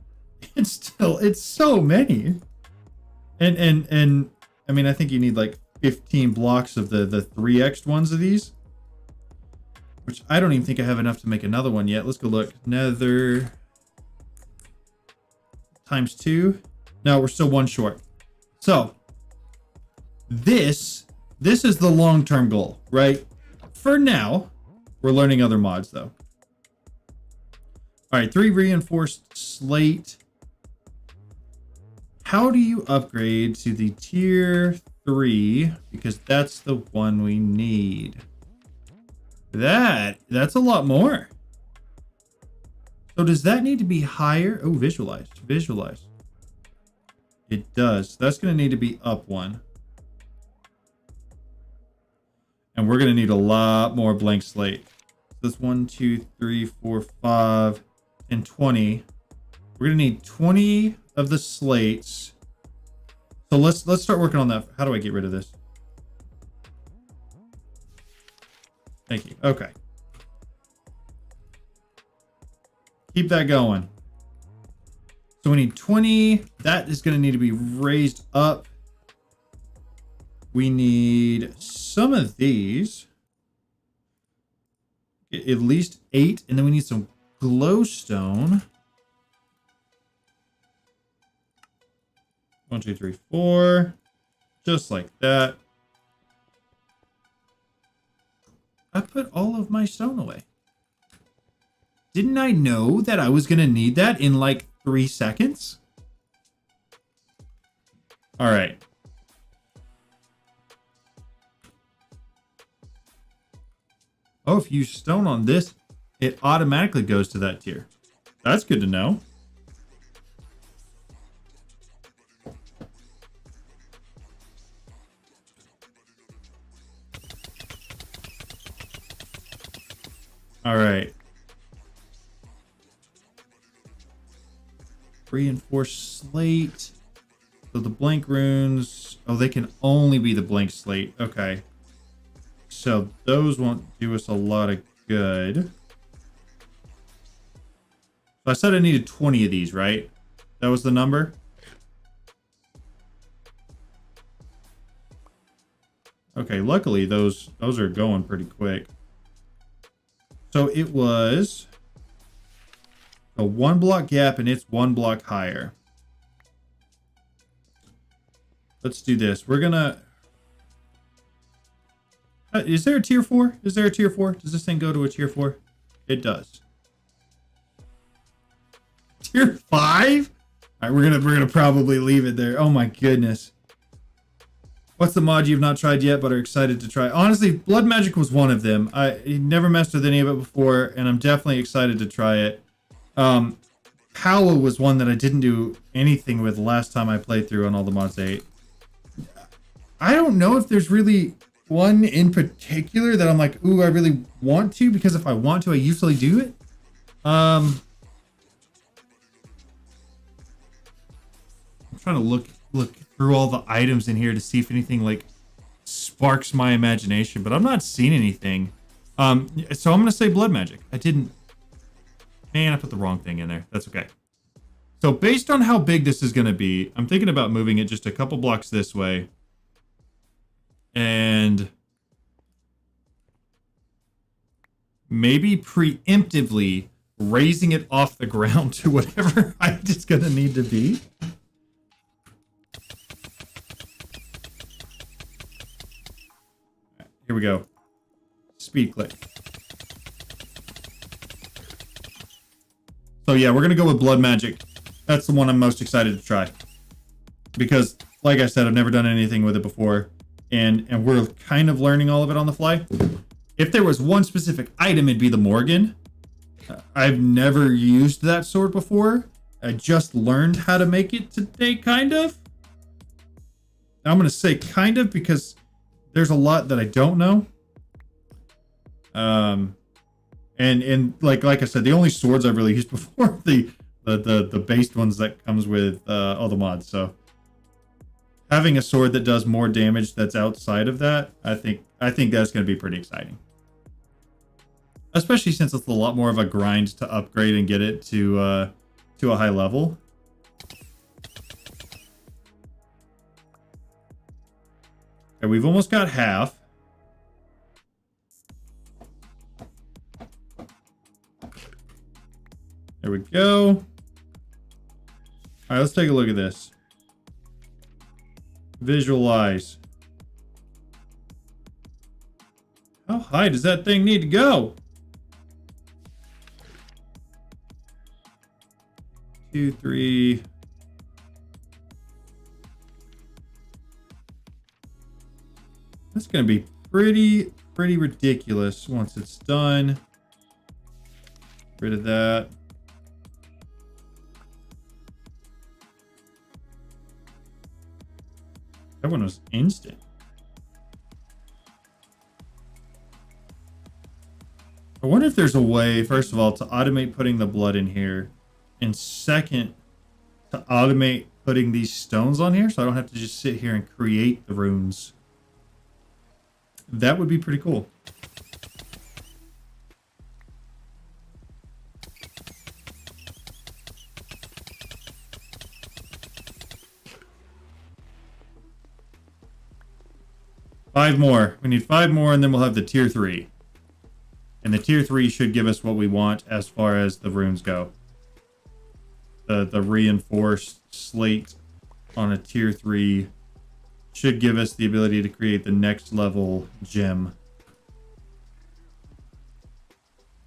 it's so many, and I mean, I think you need like 15 blocks of the 3x ones of these, which I don't even think I have enough to make another one yet. Let's go look. Nether times 2. No, we're still 1 short. So this is the long-term goal, right? For now, we're learning other mods though. All right, 3 reinforced slate. How do you upgrade to the tier 3? Because that's the one we need. That's a lot more. So does that need to be higher? Oh, visualize. Visualize. It does. That's going to need to be up 1. And we're going to need a lot more blank slate. That's 1, 2, 3, 4, 5, and 20. We're going to need 20 of the slates. So let's start working on that. How do I get rid of this? Thank you. Okay. Keep that going. So we need 20. That is going to need to be raised up. We need some of these. At least 8. And then we need some glowstone. 1, 2, 3, 4. Just like that. I put all of my stone away. Didn't I know that I was going to need that in like 3 seconds? All right. Oh, if you use stone on this, it automatically goes to that tier. That's good to know. All right. Reinforced slate. So the blank runes. Oh, they can only be the blank slate. Okay. So those won't do us a lot of good. So I said I needed 20 of these, right? That was the number? Okay, luckily those are going pretty quick. So it was a 1 block gap and it's 1 block higher. Let's do this. We're gonna... is there a tier 4? Is there a tier 4? Does this thing go to a tier 4? It does. Tier 5? All right, we're gonna probably leave it there. Oh my goodness. What's the mod you've not tried yet but are excited to try? Honestly, Blood Magic was one of them. I never messed with any of it before, and I'm definitely excited to try it. Power was one that I didn't do anything with last time I played through on all the mods 8. I don't know if there's really one in particular that I'm like, ooh, I really want to, because if I want to, I usually do it. I'm trying to look through all the items in here to see if anything like sparks my imagination, but I'm not seeing anything. So I'm gonna say Blood Magic. I put the wrong thing in there. That's okay. So based on how big this is gonna be, I'm thinking about moving it just a couple blocks this way. And maybe preemptively raising it off the ground to whatever height it's gonna need to be. Here we go. Speed click. So yeah, we're gonna go with Blood Magic. That's the one I'm most excited to try. Because, like I said, I've never done anything with it before. And we're kind of learning all of it on the fly. If there was one specific item, it'd be the Morgan. I've never used that sword before. I just learned how to make it today, kind of. I'm gonna say kind of because there's a lot that I don't know. And like I said, the only swords I've really used before are the based ones that comes with all the mods. So having a sword that does more damage that's outside of that, I think that's going to be pretty exciting. Especially since it's a lot more of a grind to upgrade and get it to a high level. Okay, we've almost got half. There we go. All right, let's take a look at this. Visualize. How high does that thing need to go? 2, 3. That's going to be pretty ridiculous once it's done. Get rid of that. That one was instant. I wonder if there's a way, first of all, to automate putting the blood in here. And second, to automate putting these stones on here so I don't have to just sit here and create the runes. That would be pretty cool. Five more. We need 5 more and then we'll have the tier 3. And the tier 3 should give us what we want as far as the runes go. The reinforced slate on a tier 3 should give us the ability to create the next level gem.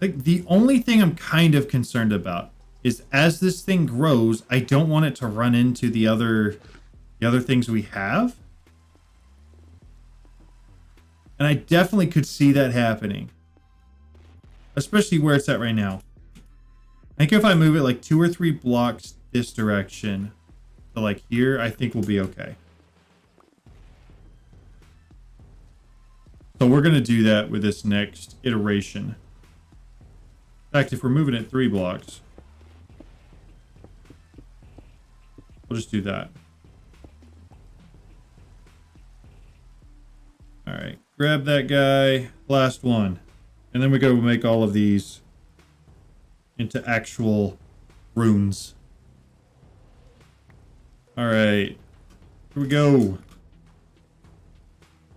Like, the only thing I'm kind of concerned about is as this thing grows, I don't want it to run into the other things we have. And I definitely could see that happening. Especially where it's at right now. I think if I move it like 2 or 3 blocks this direction to like here, I think we'll be okay. So we're going to do that with this next iteration. In fact, if we're moving it 3 blocks, we'll just do that. All right, grab that guy, last one. And then we go make all of these into actual runes. All right, here we go.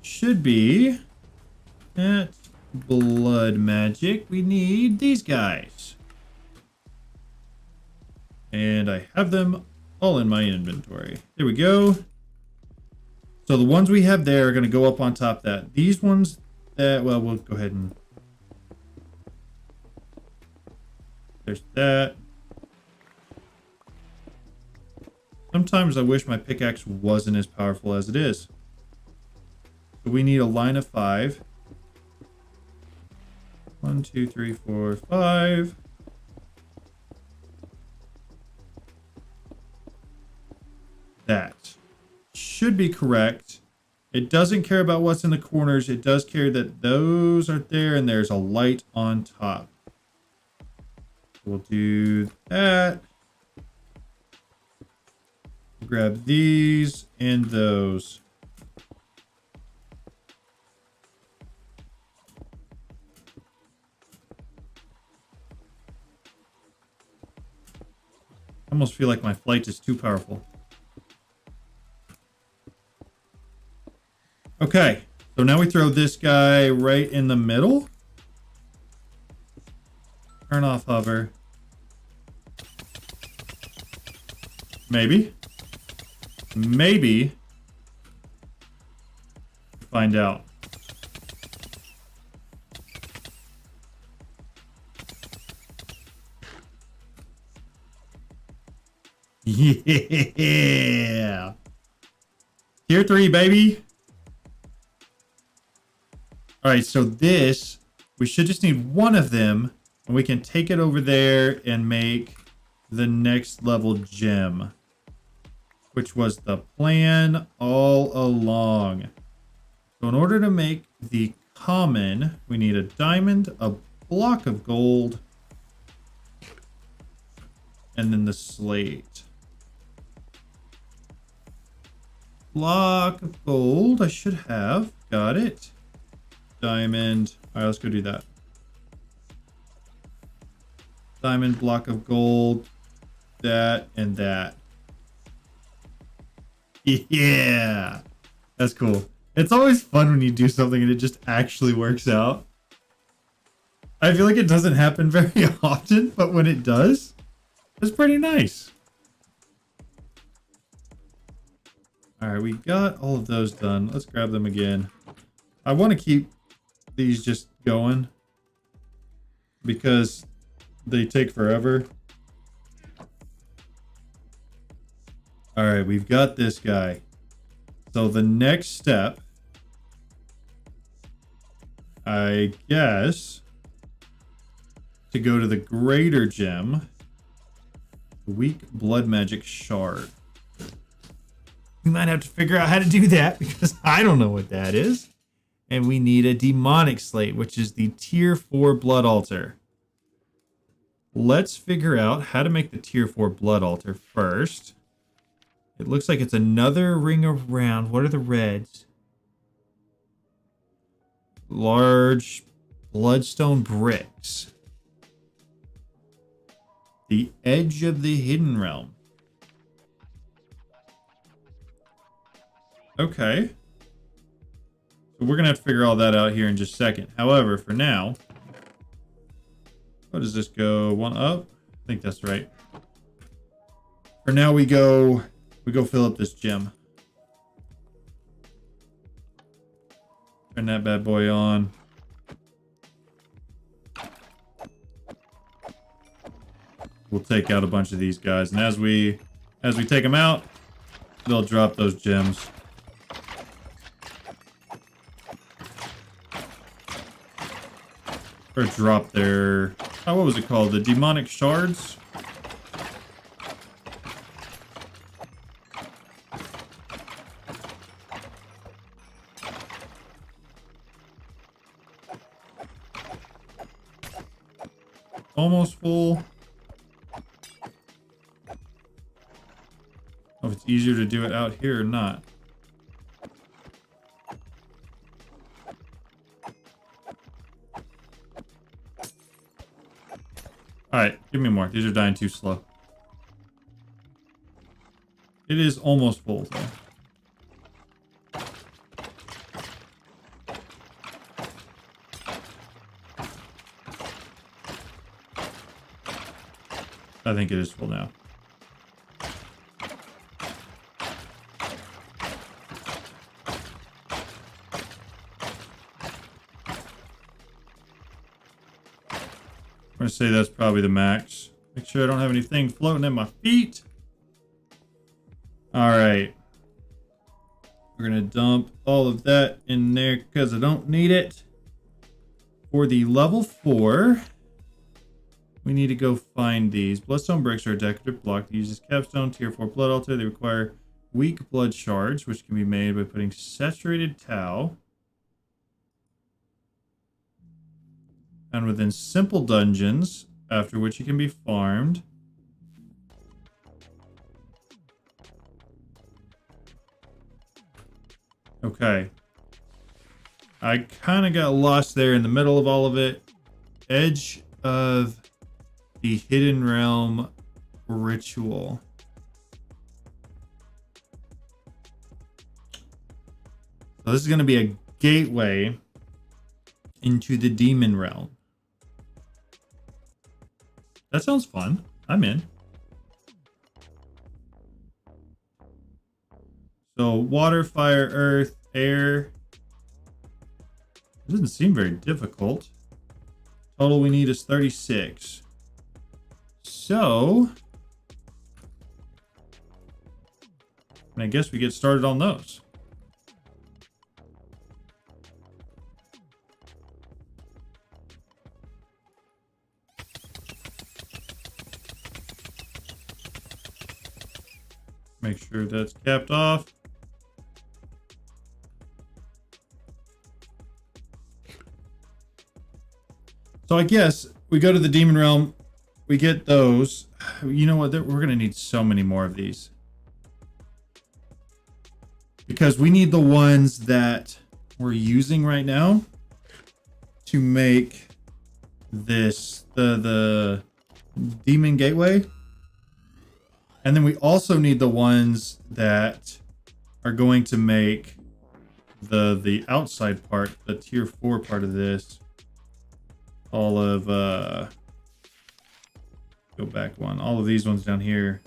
Should be at blood magic. We need these guys. And I have them all in my inventory. There we go. So the ones we have there are going to go up on top of that. These ones that, well, we'll go ahead and... There's that. Sometimes I wish my pickaxe wasn't as powerful as it is. So we need a line of 5. 1, 2, 3, 4, 5. That should be correct. It doesn't care about what's in the corners. It does care that those are there and there's a light on top. We'll do that. Grab these and those. I almost feel like my flight is too powerful. Okay, so now we throw this guy right in the middle. Turn off hover. Maybe. Maybe. Find out. Yeah. Tier 3, baby. All right, so this, we should just need one of them. And we can take it over there and make the next level gem, which was the plan all along. So in order to make the common, we need a diamond, a block of gold, and then the slate. Block of gold, I should have. Got it. Diamond. All right, let's go do that. Diamond, block of gold, that, and that. Yeah, that's cool. It's always fun when you do something and it just actually works out. I feel like it doesn't happen very often, but when it does, it's pretty nice. All right, we got all of those done. Let's grab them again. I want to keep these just going because they take forever. All right, we've got this guy. So the next step, I guess, to go to the greater gem, weak blood magic shard. We might have to figure out how to do that because I don't know what that is. And we need a demonic slate, which is the tier 4 blood altar. Let's figure out how to make the tier 4 blood altar first. It looks like it's another ring around. What are the reds? Large bloodstone bricks. The edge of the hidden realm. Okay. So we're going to have to figure all that out here in just a second. However, for now, what does this go? One up? I think that's right. For now, we go fill up this gem. Turn that bad boy on. We'll take out a bunch of these guys, and as we take them out, they'll drop those gems. Or drop their, oh, what was it called? The demonic shards? Almost full. Oh, if it's easier to do it out here or not. Alright, give me more. These are dying too slow. It is almost full, though. I think it is full now. I'm going to say that's probably the max. Make sure I don't have anything floating at my feet. All right. We're going to dump all of that in there because I don't need it. For the level 4, we need to go find these. Bloodstone bricks are a decorative block that uses capstone tier 4 blood altar. They require weak blood shards, which can be made by putting saturated tau. And within simple dungeons, after which it can be farmed. Okay. I kind of got lost there in the middle of all of it. Edge of the Hidden Realm ritual. So this is going to be a gateway into the demon realm. That sounds fun. I'm in. So water, fire, earth, air. It doesn't seem very difficult. Total we need is 36. So, and I guess we get started on those. Make sure that's capped off. So I guess we go to the demon realm, we get those. You know what? We're going to need so many more of these. Because we need the ones that we're using right now to make this, the demon gateway. And then we also need the ones that are going to make the outside part, the tier 4 part of this. All of go back one. All of these ones down here.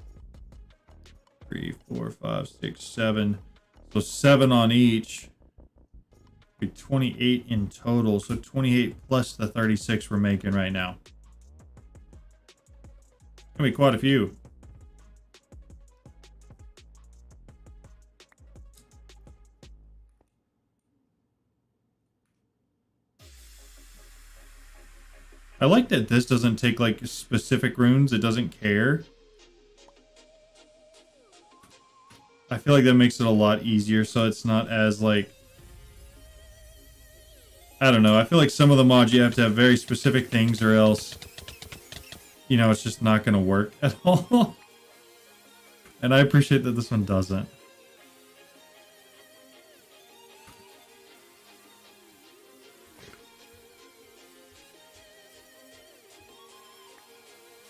3, 4, 5, 6, 7. So 7 on each. Be 28 in total. So 28 plus the 36 we're making right now. Gonna be quite a few. I like that this doesn't take like specific runes. It doesn't care. I feel like that makes it a lot easier, so it's not as like, I don't know. I feel like some of the mods you have to have very specific things or else, you know, it's just not going to work at all. And I appreciate that this one doesn't.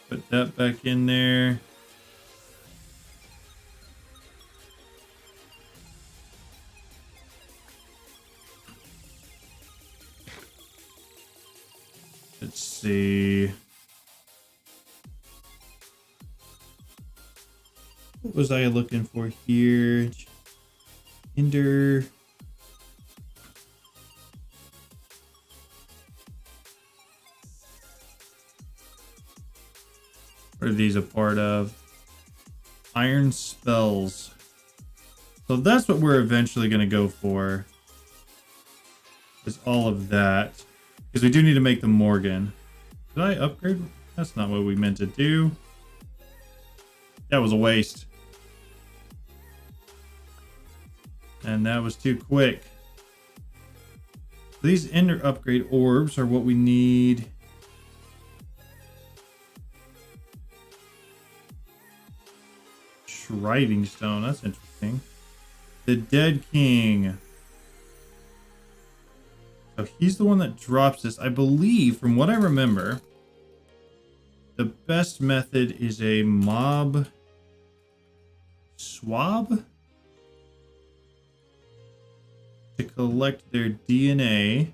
Put that back in there. Let's see. What was I looking for here? Ender. What are these a part of? Iron spells. So that's what we're eventually going to go for. Is all of that. Because we do need to make the Morgan. Did I upgrade? That's not what we meant to do. That was a waste. And that was too quick. These Ender upgrade orbs are what we need. Shriving stone, that's interesting. The Dead King. So he's the one that drops this. I believe, from what I remember, the best method is a mob swab to collect their DNA.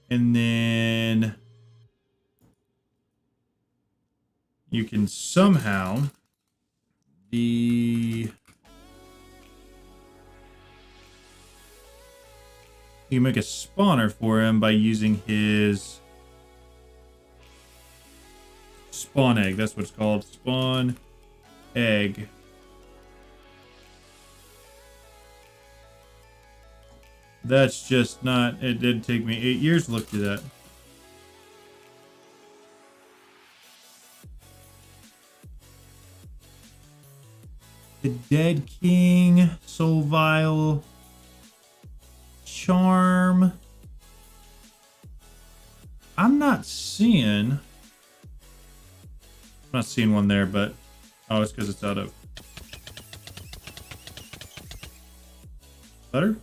And then you can somehow you can make a spawner for him by using his spawn egg. That's what it's called. Spawn egg. That's just not... It did take me 8 years to look through that. The Dead King, Soul Vial, Charm. I'm not seeing one there, but oh, it's because it's out of butter.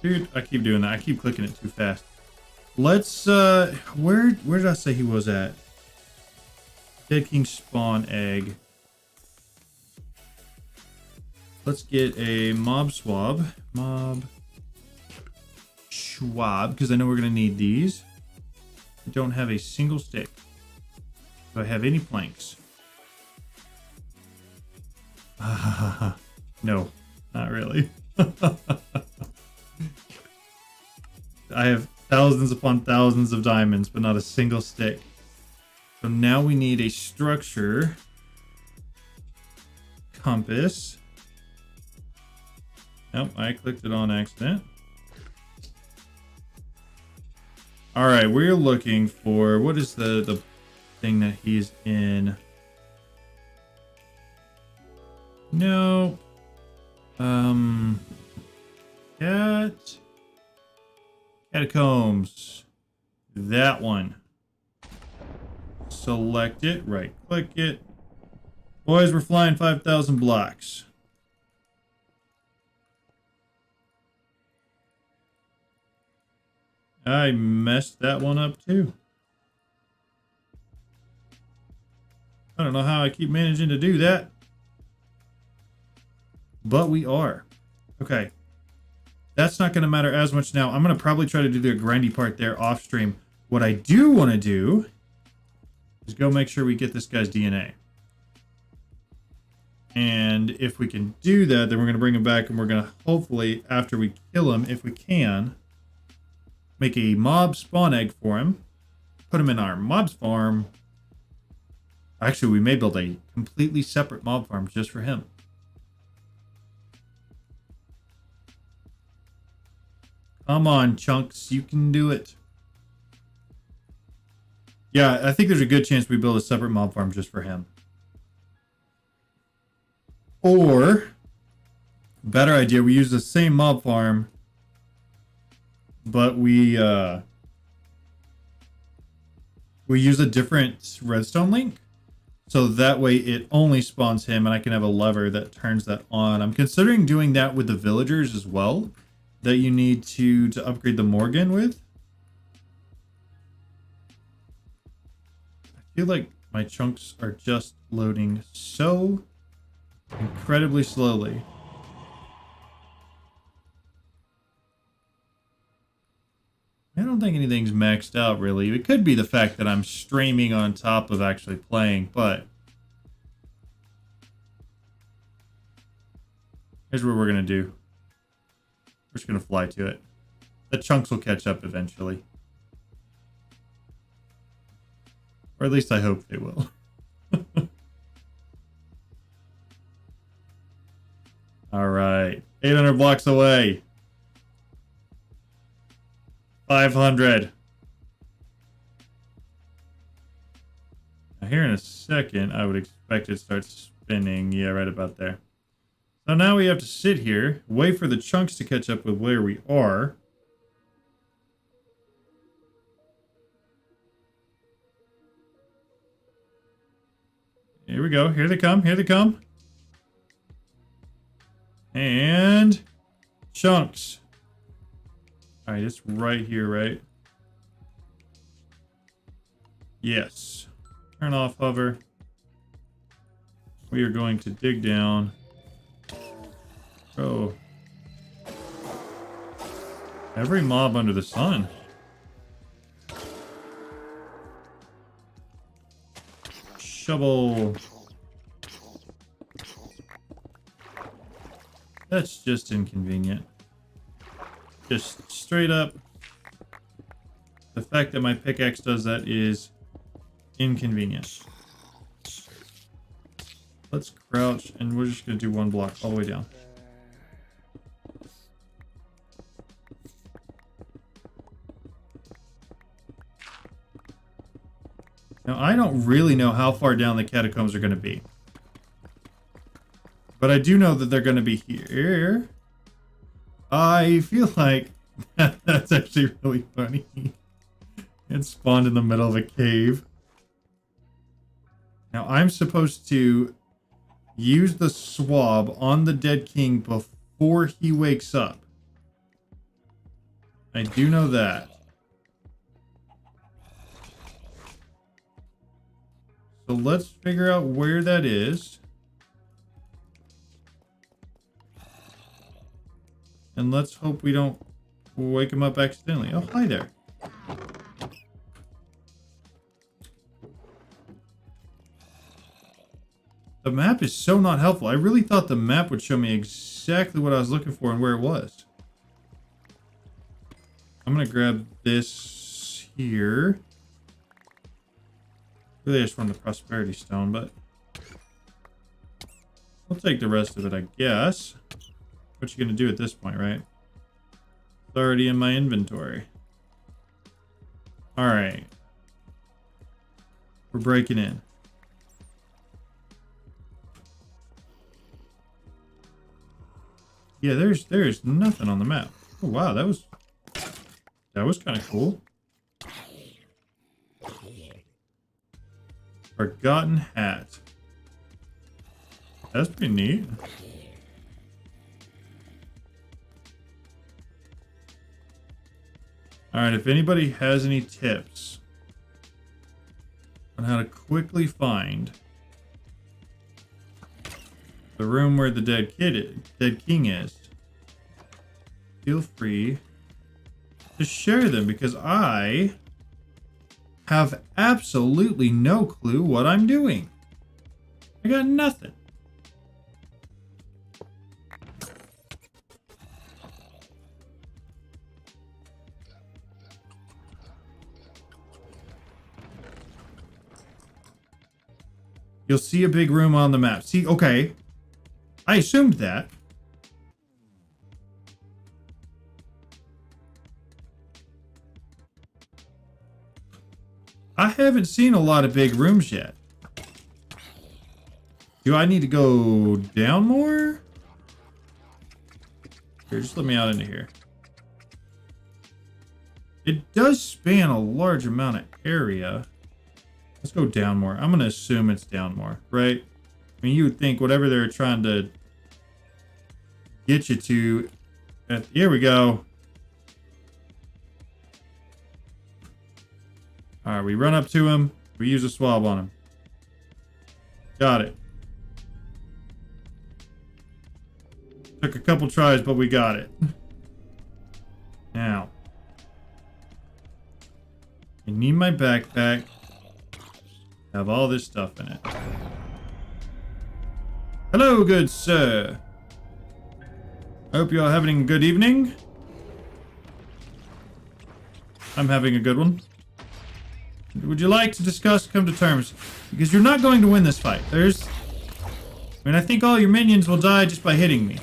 Dude, I keep doing that. I keep clicking it too fast. Let's where did I say he was at? Dead King spawn egg. Let's get a mob swab. Mob swab, because I know we're gonna need these. I don't have a single stick. Do I have any planks? No, not really. I have thousands upon thousands of diamonds, but not a single stick. So now we need a structure. Compass. Nope, I clicked it on accident. Alright, we're looking for... What is the thing that he's in? No. Catacombs. That one. Select it. Right click it. Boys, we're flying 5,000 blocks. I messed that one up too. I don't know how I keep managing to do that. But we are. Okay. That's not going to matter as much now. I'm going to probably try to do the grindy part there off stream. What I do want to do is go make sure we get this guy's DNA. And if we can do that, then we're going to bring him back and we're going to hopefully, after we kill him, if we can, make a mob spawn egg for him. Put him in our mobs farm. Actually, we may build a completely separate mob farm just for him. Come on, Chunks. You can do it. Yeah, I think there's a good chance we build a separate mob farm just for him. Or, better idea, we use the same mob farm, but we use a different redstone link. So that way it only spawns him and I can have a lever that turns that on. I'm considering doing that with the villagers as well, that you need to upgrade the Morgan with. I feel like my chunks are just loading so incredibly slowly. I don't think anything's maxed out, really. It could be the fact that I'm streaming on top of actually playing, but here's what we're going to do. We're just going to fly to it. The chunks will catch up eventually. Or at least I hope they will. All right. 800 blocks away. 500. Now here in a second, I would expect it to start spinning. Yeah, right about there. So now we have to sit here, wait for the chunks to catch up with where we are. Here we go. Here they come. Here they come. And chunks. All right, it's right here, right? Yes. Turn off hover. We are going to dig down. Oh. Every mob under the sun. Shovel. That's just inconvenient. Just straight up. The fact that my pickaxe does that is inconvenient. Let's crouch and we're just going to do one block all the way down. Now, I don't really know how far down the catacombs are going to be. But I do know that they're going to be here. I feel like that's actually really funny. It spawned in the middle of a cave. Now, I'm supposed to use the swab on the dead king before he wakes up. I do know that. So let's figure out where that is. And let's hope we don't wake him up accidentally. Oh, hi there. The map is so not helpful. I really thought the map would show me exactly what I was looking for and where it was. I'm going to grab this here. Really, I just want the prosperity stone, but I'll take the rest of it, I guess. What you going to do at this point, right? It's already in my inventory. All right. We're breaking in. Yeah, there's nothing on the map. Oh, wow, that was kind of cool. Forgotten hat. That's pretty neat. All right, if anybody has any tips on how to quickly find the room where the dead king is, feel free to share them because I have absolutely no clue what I'm doing. I got nothing. You'll see a big room on the map. See, okay. I assumed that. I haven't seen a lot of big rooms yet. Do I need to go down more? Here, just let me out into here. It does span a large amount of area. Let's go down more. I'm going to assume it's down more, right? I mean, you would think whatever they're trying to get you to... Here we go. Alright, we run up to him. We use a swab on him. Got it. Took a couple tries, but we got it. Now. I need my backpack. Have all this stuff in it. Hello, good sir. I hope you're having a good evening. I'm having a good one. Would you like to discuss, come to terms? Because you're not going to win this fight. I think all your minions will die just by hitting me.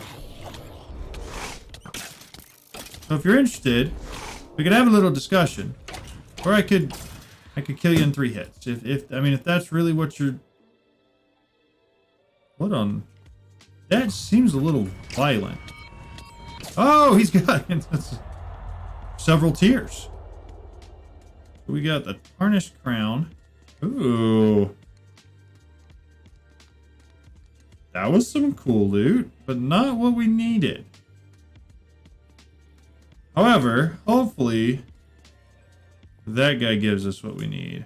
So if you're interested, we could have a little discussion. Or I could kill you in 3 hits. If that's really what you're... What on... That seems a little violent. Oh, he's got several tiers. We got the tarnished crown. Ooh. That was some cool loot, but not what we needed. However, hopefully, that guy gives us what we need.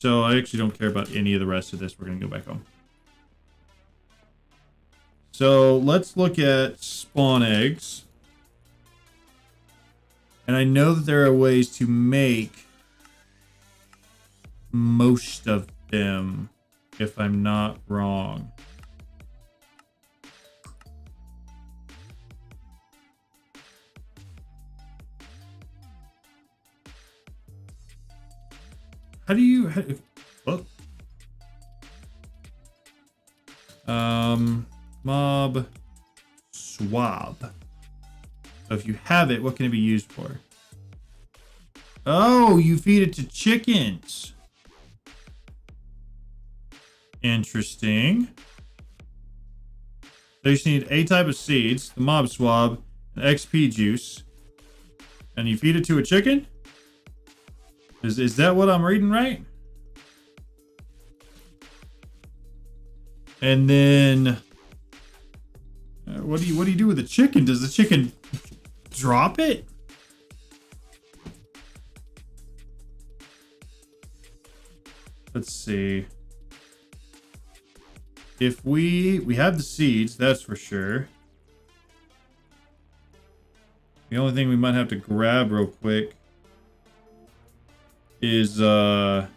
So I actually don't care about any of the rest of this. We're going to go back home. So let's look at spawn eggs. And I know that there are ways to make most of them, if I'm not wrong. How do you... What? Mob swab. So if you have it, what can it be used for? Oh, you feed it to chickens. Interesting. So you just need a type of seeds, the mob swab, and XP juice. And you feed it to a chicken? Is that what I'm reading right? And then what do you do with the chicken? Does the chicken drop it? Let's see. If we have the seeds, that's for sure. The only thing we might have to grab real quick is the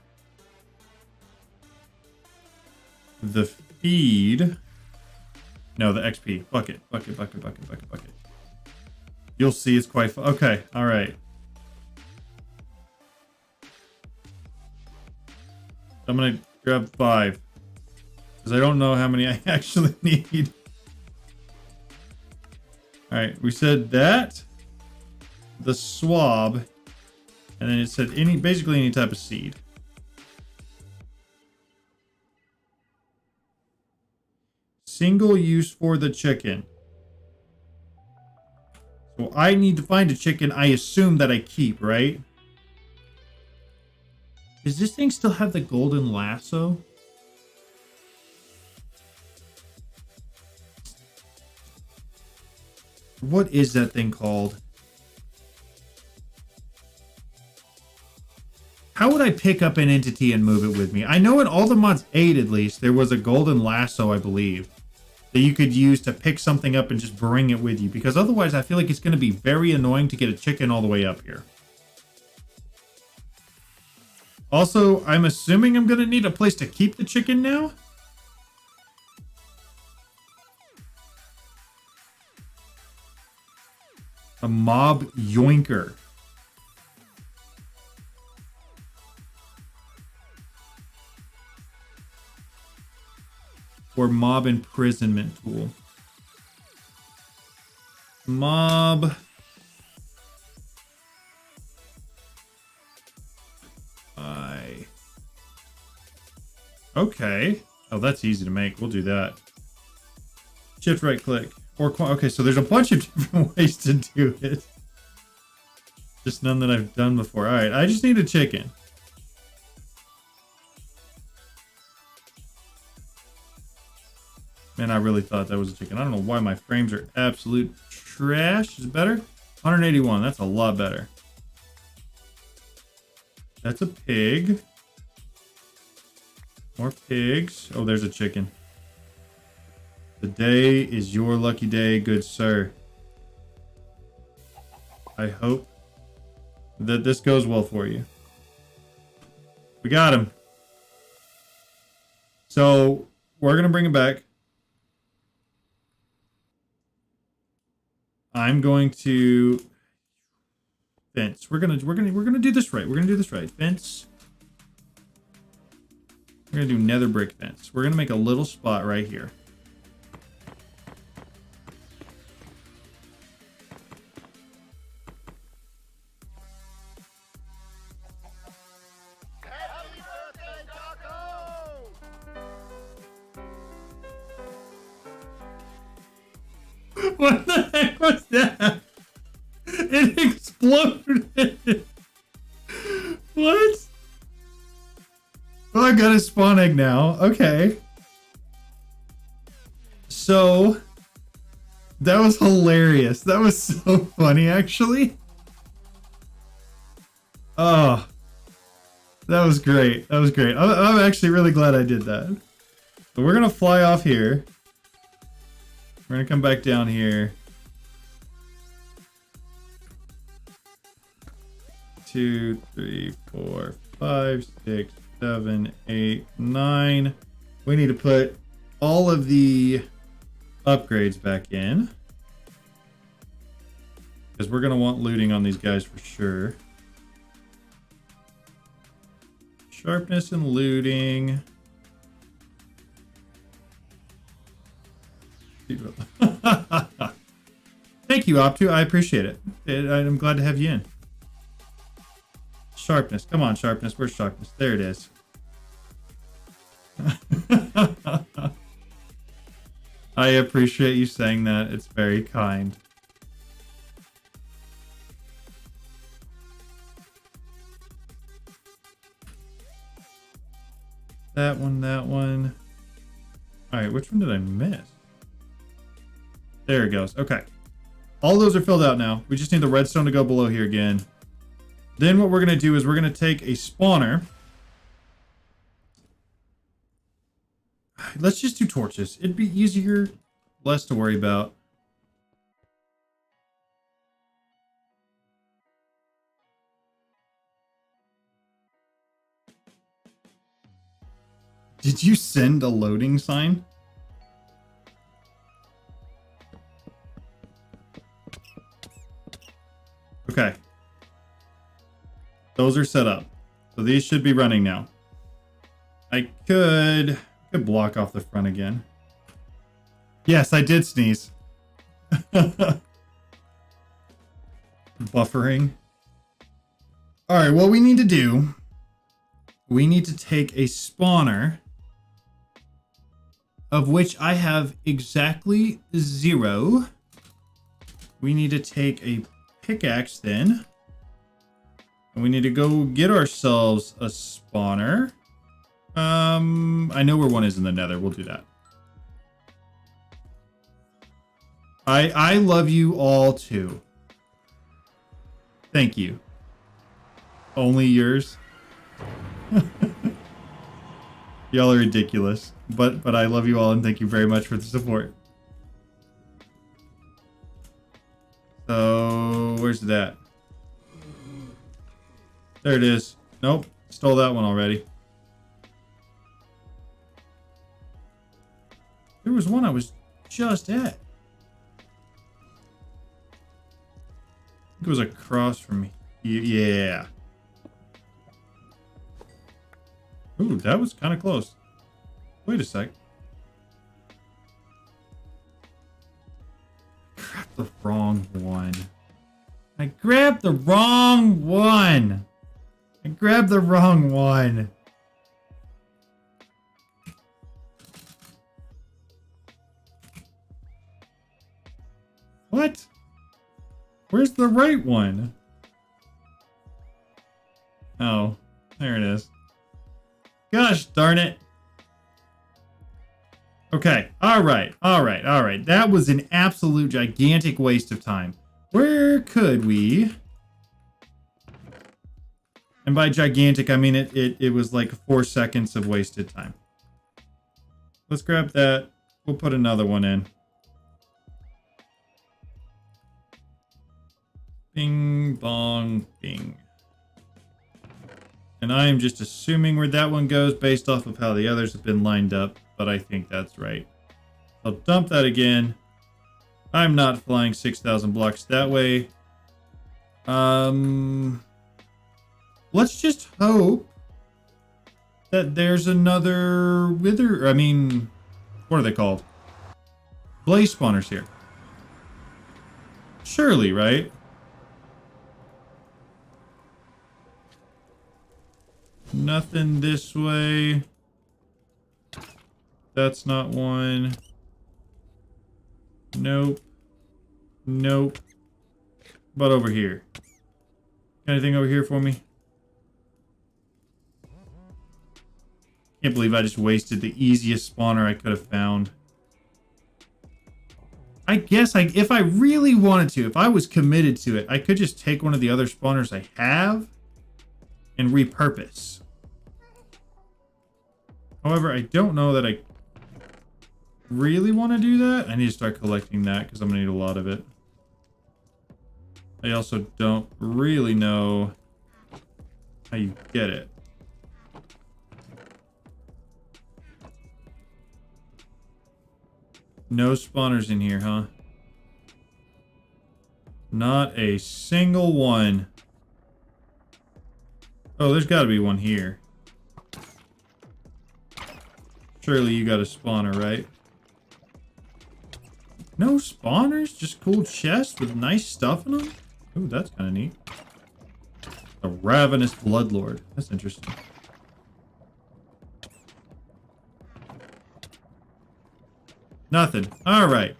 feed. No, the XP. Bucket. You'll see it's quite fun. Okay, all right. I'm gonna grab 5 because I don't know how many I actually need. All right, we said that, the swab, and then it said basically any type of seed. Single use for the chicken. So I need to find a chicken I assume that I keep, right? Does this thing still have the golden lasso? What is that thing called? How would I pick up an entity and move it with me? I know in all the mods 8 at least, there was a golden lasso, I believe, that you could use to pick something up and just bring it with you. Because otherwise I feel like it's going to be very annoying to get a chicken all the way up here. Also, I'm assuming I'm going to need a place to keep the chicken now. A mob yoinker. Or mob imprisonment tool. Mob Okay. Oh, that's easy to make. We'll do that. Shift right click. Or okay, so there's a bunch of different ways to do it. Just none that I've done before. All right, I just need a chicken. Man, I really thought that was a chicken. I don't know why my frames are absolute trash. Is it better? 181. That's a lot better. That's a pig. More pigs. Oh, there's a chicken. Today is your lucky day, good sir. I hope that this goes well for you. We got him. So we're gonna bring him back. I'm going to fence. We're gonna do this right. We're gonna do this right. Fence. We're gonna do nether brick fence. We're gonna make a little spot right here. Happy birthday, Taco! What the heck was that? It exploded. What? Oh, I got a spawn egg now. Okay. So that was hilarious. That was so funny, actually. Oh, that was great. That was great. I'm actually really glad I did that. So we're gonna fly off here. We're gonna come back down here. 2, 3, 4, 5, 6, 7, 8, 9. We need to put all of the upgrades back in. Because we're gonna want looting on these guys for sure. Sharpness and looting. Thank you, Optu. I appreciate it. I'm glad to have you in. Sharpness. Come on, sharpness. Where's sharpness? There it is. I appreciate you saying that. It's very kind. That one, that one. All right, which one did I miss? There it goes. Okay. All those are filled out now. We just need the redstone to go below here again. Then what we're going to do is we're going to take a spawner. Let's just do torches. It'd be easier, less to worry about. Did you send a loading sign? Okay. Those are set up. So these should be running now. I could block off the front again. Yes, I did sneeze. Buffering. All right, what we need to do, we need to take a spawner, of which I have exactly 0. We need to take a pickaxe then. And we need to go get ourselves a spawner. I know where one is in the nether. We'll do that. I love you all too. Thank you. Only yours. Y'all are ridiculous. But I love you all and thank you very much for the support. So where's that? There it is. Nope. Stole that one already. There was one I was just at. It was across from me. Yeah. Ooh, that was kind of close. Wait a sec. I grabbed the wrong one. I grabbed the wrong one. What? Where's the right one? Oh, there it is. Gosh darn it. Okay, all right. That was an absolute gigantic waste of time. Where could we... And by gigantic, I mean it was like 4 seconds of wasted time. Let's grab that. We'll put another one in. Bing, bong, bing. And I am just assuming where that one goes based off of how the others have been lined up, but I think that's right. I'll dump that again. I'm not flying 6,000 blocks that way. Let's just hope that there's another wither. I mean, what are they called? Blaze spawners here. Surely, right? Nothing this way. That's not one. Nope. Nope. But over here. Anything over here for me? Can't believe I just wasted the easiest spawner I could have found. I guess if I really wanted to, if I was committed to it, I could just take one of the other spawners I have and repurpose. However, I don't know that I really want to do that. I need to start collecting that because I'm going to need a lot of it. I also don't really know how you get it. No spawners in here, huh? Not a single one. Oh, there's got to be one here. Surely you got a spawner, right? No spawners? Just cool chests with nice stuff in them? Ooh, that's kind of neat. A ravenous bloodlord. That's interesting. Nothing. Alright.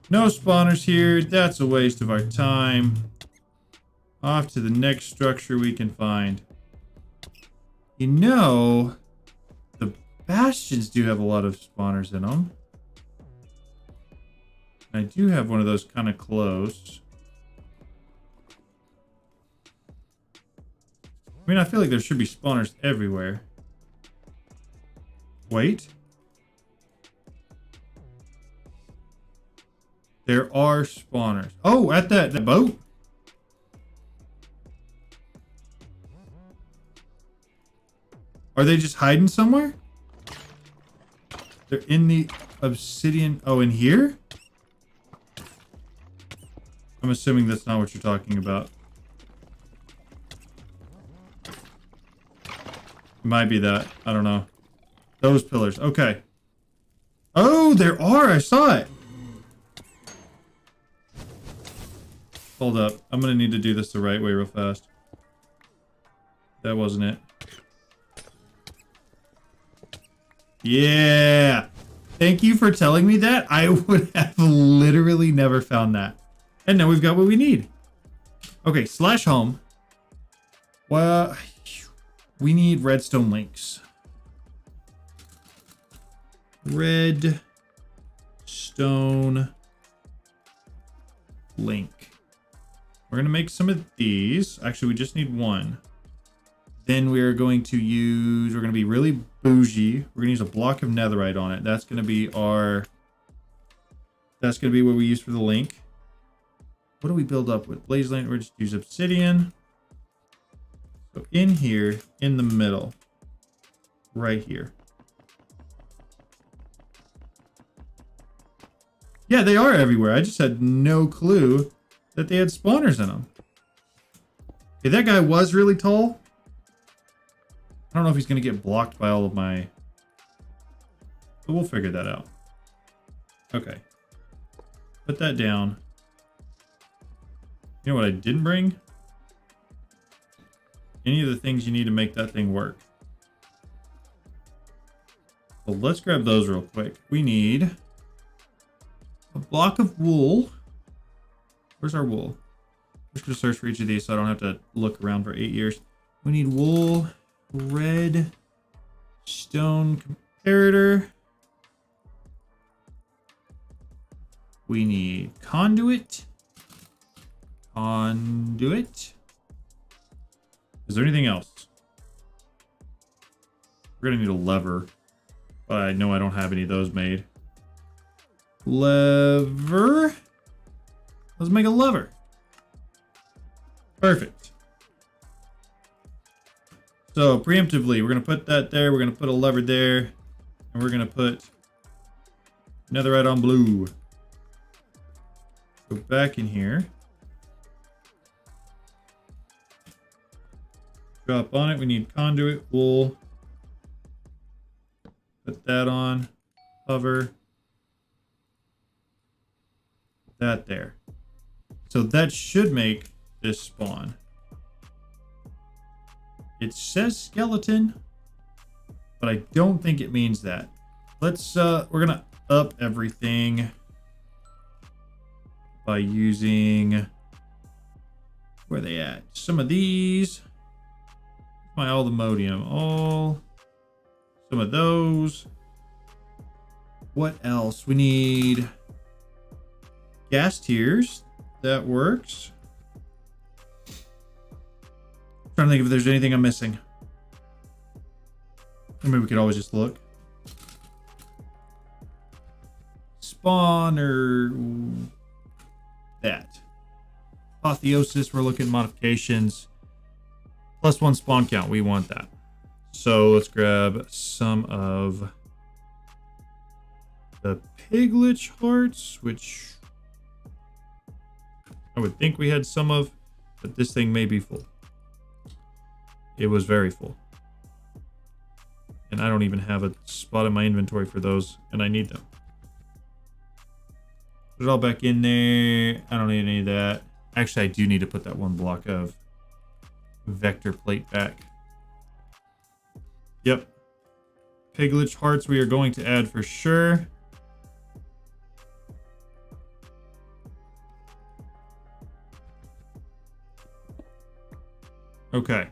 No spawners here. That's a waste of our time. Off to the next structure we can find. You know, the bastions do have a lot of spawners in them. I do have one of those kind of close. I mean, I feel like there should be spawners everywhere. Wait. There are spawners. Oh, at that boat. Are they just hiding somewhere? They're in the obsidian. Oh, in here? I'm assuming that's not what you're talking about. It might be that. I don't know. Those pillars. Okay. Oh, there are. I saw it. Hold up. I'm going to need to do this the right way real fast. That wasn't it. Yeah. Thank you for telling me that. I would have literally never found that. And now we've got what we need. Okay, slash home. Well, we need redstone links. Redstone link. We're going to make some of these. Actually, we just need one. Then we're going to use, we're going to be really bougie. We're going to use a block of netherite on it. That's going to be our, that's going to be what we use for the link. What do we build up with? Blaze lane, we're just use obsidian. So in here, in the middle, right here. Yeah, they are everywhere. I just had no clue that they had spawners in them. Okay, that guy was really tall. I don't know if he's going to get blocked by all of my... But we'll figure that out. Okay. Put that down. You know what I didn't bring? Any of the things you need to make that thing work. So let's grab those real quick. We need a block of wool. Where's our wool? I'm just gonna search for each of these so I don't have to look around for 8 years. We need wool, red, stone comparator. We need conduit. Conduit. Is there anything else? We're gonna need a lever, but I know I don't have any of those made. Lever. Let's make a lever. Perfect. So preemptively, we're gonna put that there. We're gonna put a lever there, and we're gonna put netherite on blue. Go back in here. Drop on it. We need conduit, wool. Put that on. Hover. That there. So that should make this spawn. It says skeleton, but I don't think it means that. Let's we're gonna up everything by using, where are they at? Some of these. My all the modium, all some of those. What else? We need gas tiers. That works. Trying to think if there's anything I'm missing. Or maybe we could always just look. Spawner. That. Apotheosis, we're looking at modifications. +1 spawn count, we want that. So let's grab some of the piglet hearts, which I would think we had some of, but this thing may be full. It was very full. And I don't even have a spot in my inventory for those, and I need them. Put it all back in there. I don't need any of that. Actually, I do need to put that one block of vector plate back. Yep. Piglet hearts we are going to add for sure. Okay.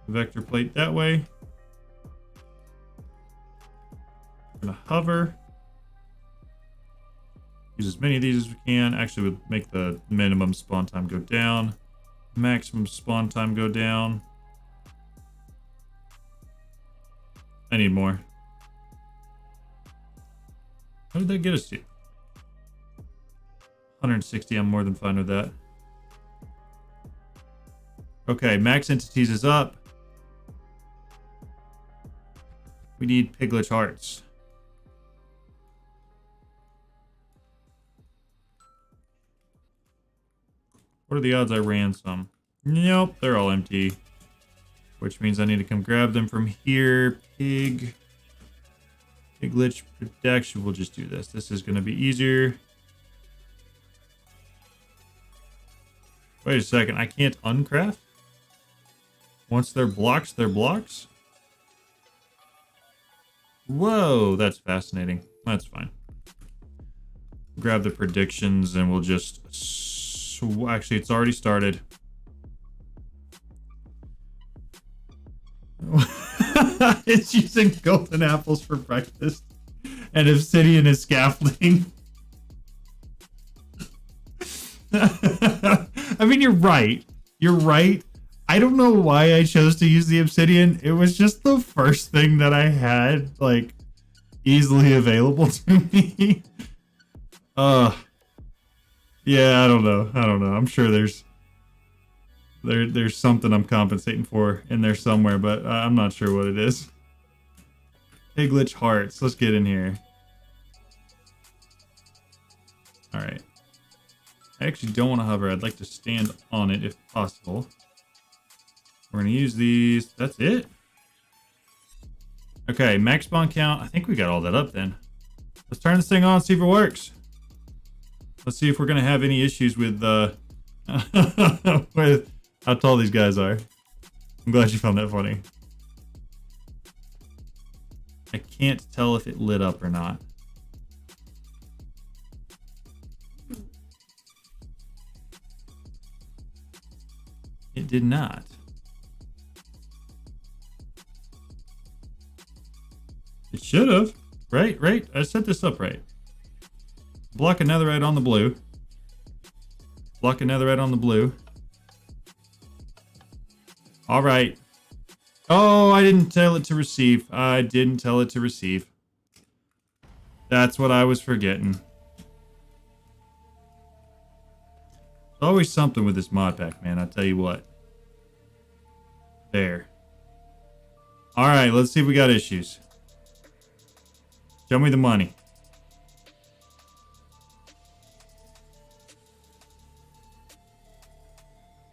Vector plate that way. I'm gonna hover. Use as many of these as we can. Actually, we'll make the minimum spawn time go down. Maximum spawn time go down. I need more. How did that get us to? 160, I'm more than fine with that. Okay, max entities is up. We need piglet hearts. What are the odds I ran some? Nope, they're all empty. Which means I need to come grab them from here. Piglet production. We'll just do this. This is going to be easier. Wait a second. I can't uncraft? Once they're blocks, they're blocks? Whoa, that's fascinating. That's fine. Grab the predictions and we'll just... Actually, it's already started. It's using golden apples for breakfast and obsidian as scaffolding. I mean, you're right. You're right. I don't know why I chose to use the obsidian. It was just the first thing that I had, like, easily available to me. Yeah, I don't know. I'm sure there's something I'm compensating for in there somewhere, but I'm not sure what it is. Piglet hearts. Let's get in here. All right. I actually don't want to hover. I'd like to stand on it if possible. We're going to use these. That's it. Okay, max spawn count. I think we got all that up then. Let's turn this thing on, see if it works. Let's see if we're going to have any issues with with how tall these guys are. I'm glad you found that funny. I can't tell if it lit up or not. It did not. It should have. Right, right. I set this up right. Block a netherite on the blue. Block a netherite on the blue. All right. Oh, I didn't tell it to receive. I didn't tell it to receive. That's what I was forgetting. There's always something with this mod pack, man. I tell you what. There. All right, let's see if we got issues. Show me the money.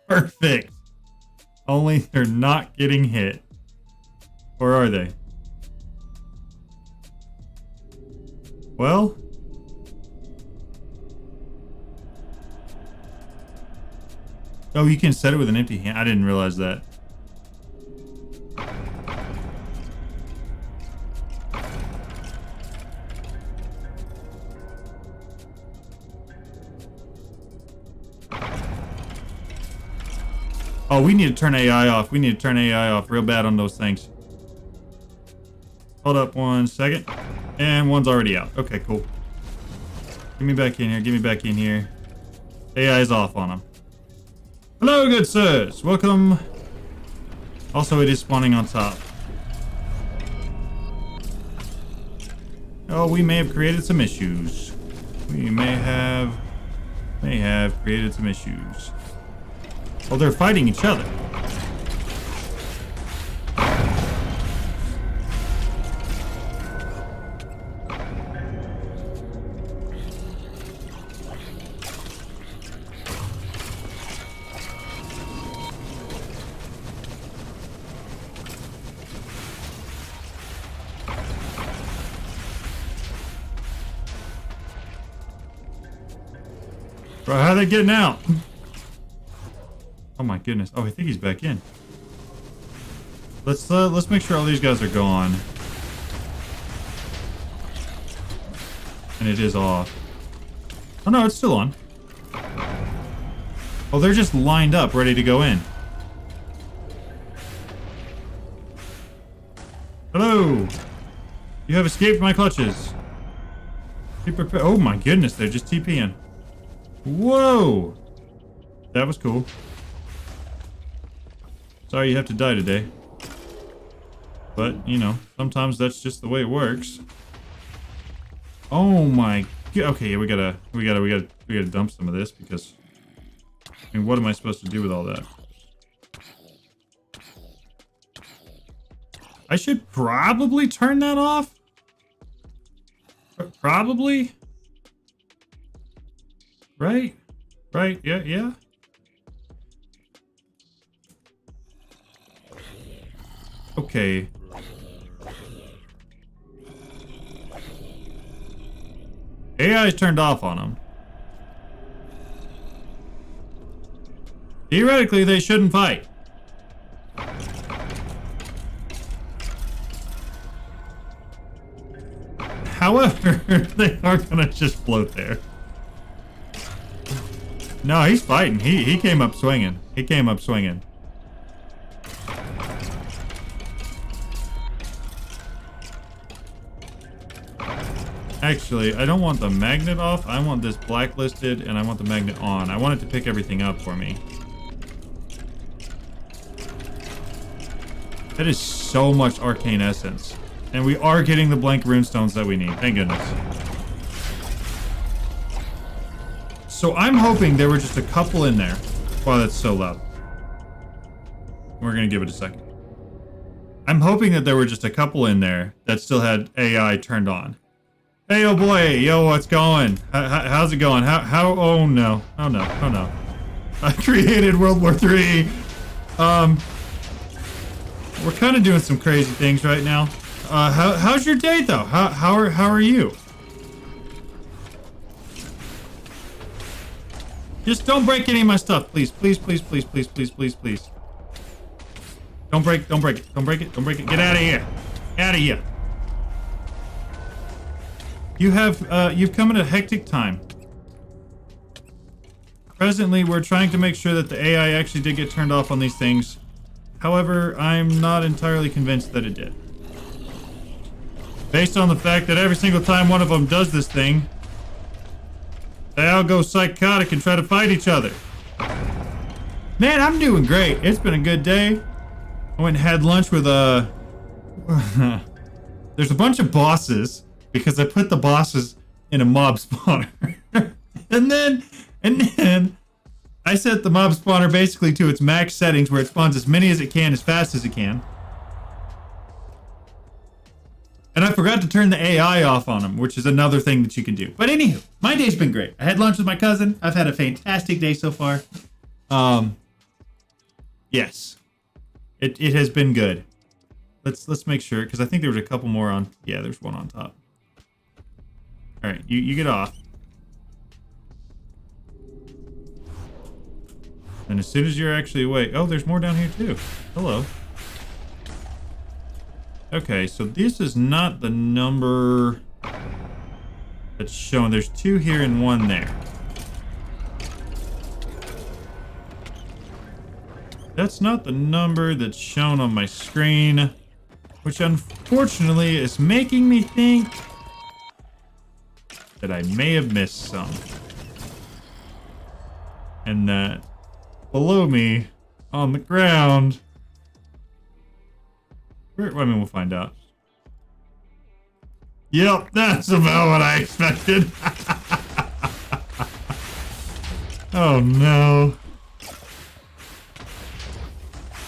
Perfect. Only they're not getting hit. Or are they? Well. Oh, you can set it with an empty hand. I didn't realize that. Oh, we need to turn AI off. We need to turn AI off real bad on those things. Hold up 1 second. And one's already out. Okay, cool. Get me back in here. Get me back in here. AI is off on them. Hello, good sirs. Welcome. Also, it is spawning on top. Oh, we may have created some issues. We may have created some issues. Oh, they're fighting each other. Bro, how are they getting out? Oh my goodness. Oh, I think he's back in. Let's make sure all these guys are gone. And it is off. Oh no, it's still on. Oh, they're just lined up, ready to go in. Hello. You have escaped my clutches. Be prepared. Oh my goodness, they're just TPing. Whoa. That was cool. Sorry you have to die today. But, you know, sometimes that's just the way it works. Oh my god. Okay, yeah, we gotta dump some of this because I mean, what am I supposed to do with all that? I should probably turn that off. Probably. Right? Right, yeah. Okay. AI is turned off on them. Theoretically, they shouldn't fight. However, they are gonna just float there. No, he's fighting. He came up swinging. He came up swinging. Actually, I don't want the magnet off. I want this blacklisted, and I want the magnet on. I want it to pick everything up for me. That is so much arcane essence. And we are getting the blank runestones that we need. Thank goodness. So I'm hoping there were just a couple in there. Wow, that's so loud. We're going to give it a second. I'm hoping that there were just a couple in there that still had AI turned on. Hey, oh boy, yo, what's going? How's it going? How, oh no, oh no, oh no. I created World War III. We're kind of doing some crazy things right now. How's your day though? How are you? Just don't break any of my stuff, please. Please. Don't break it. Get out of here. Out of here. You've come at a hectic time. Presently, we're trying to make sure that the AI actually did get turned off on these things. However, I'm not entirely convinced that it did. Based on the fact that every single time one of them does this thing, they all go psychotic and try to fight each other. Man, I'm doing great. It's been a good day. I went and had lunch with there's a bunch of bosses because I put the bosses in a mob spawner. and then I set the mob spawner basically to its max settings where it spawns as many as it can as fast as it can. And I forgot to turn the AI off on them, which is another thing that you can do. But anywho, my day's been great. I had lunch with my cousin. I've had a fantastic day so far. Yes. It has been good. Let's make sure, because I think there was a couple more on. Yeah, there's one on top. All right, you get off. And as soon as you're actually awake, oh, there's more down here too. Hello. Okay, so this is not the number that's shown. There's 2 here and 1 there. That's not the number that's shown on my screen, which unfortunately is making me think that I may have missed some. And that below me on the ground, I mean, we'll find out. Yep, that's about what I expected. Oh no.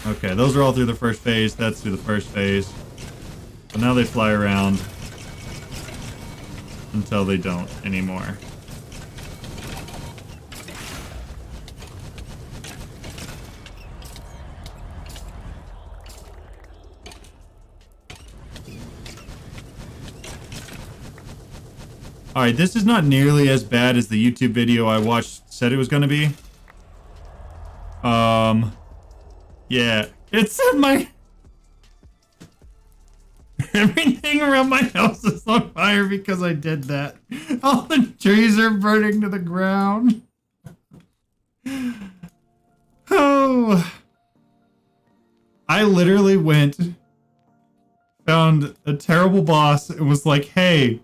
Okay, those are all through the first phase. That's through the first phase. So now they fly around until they don't anymore. Alright, this is not nearly as bad as the YouTube video I watched said it was going to be. Yeah. It said my... Everything around my house is on fire because I did that. All the trees are burning to the ground. Oh. I literally went, found a terrible boss, and was like, hey...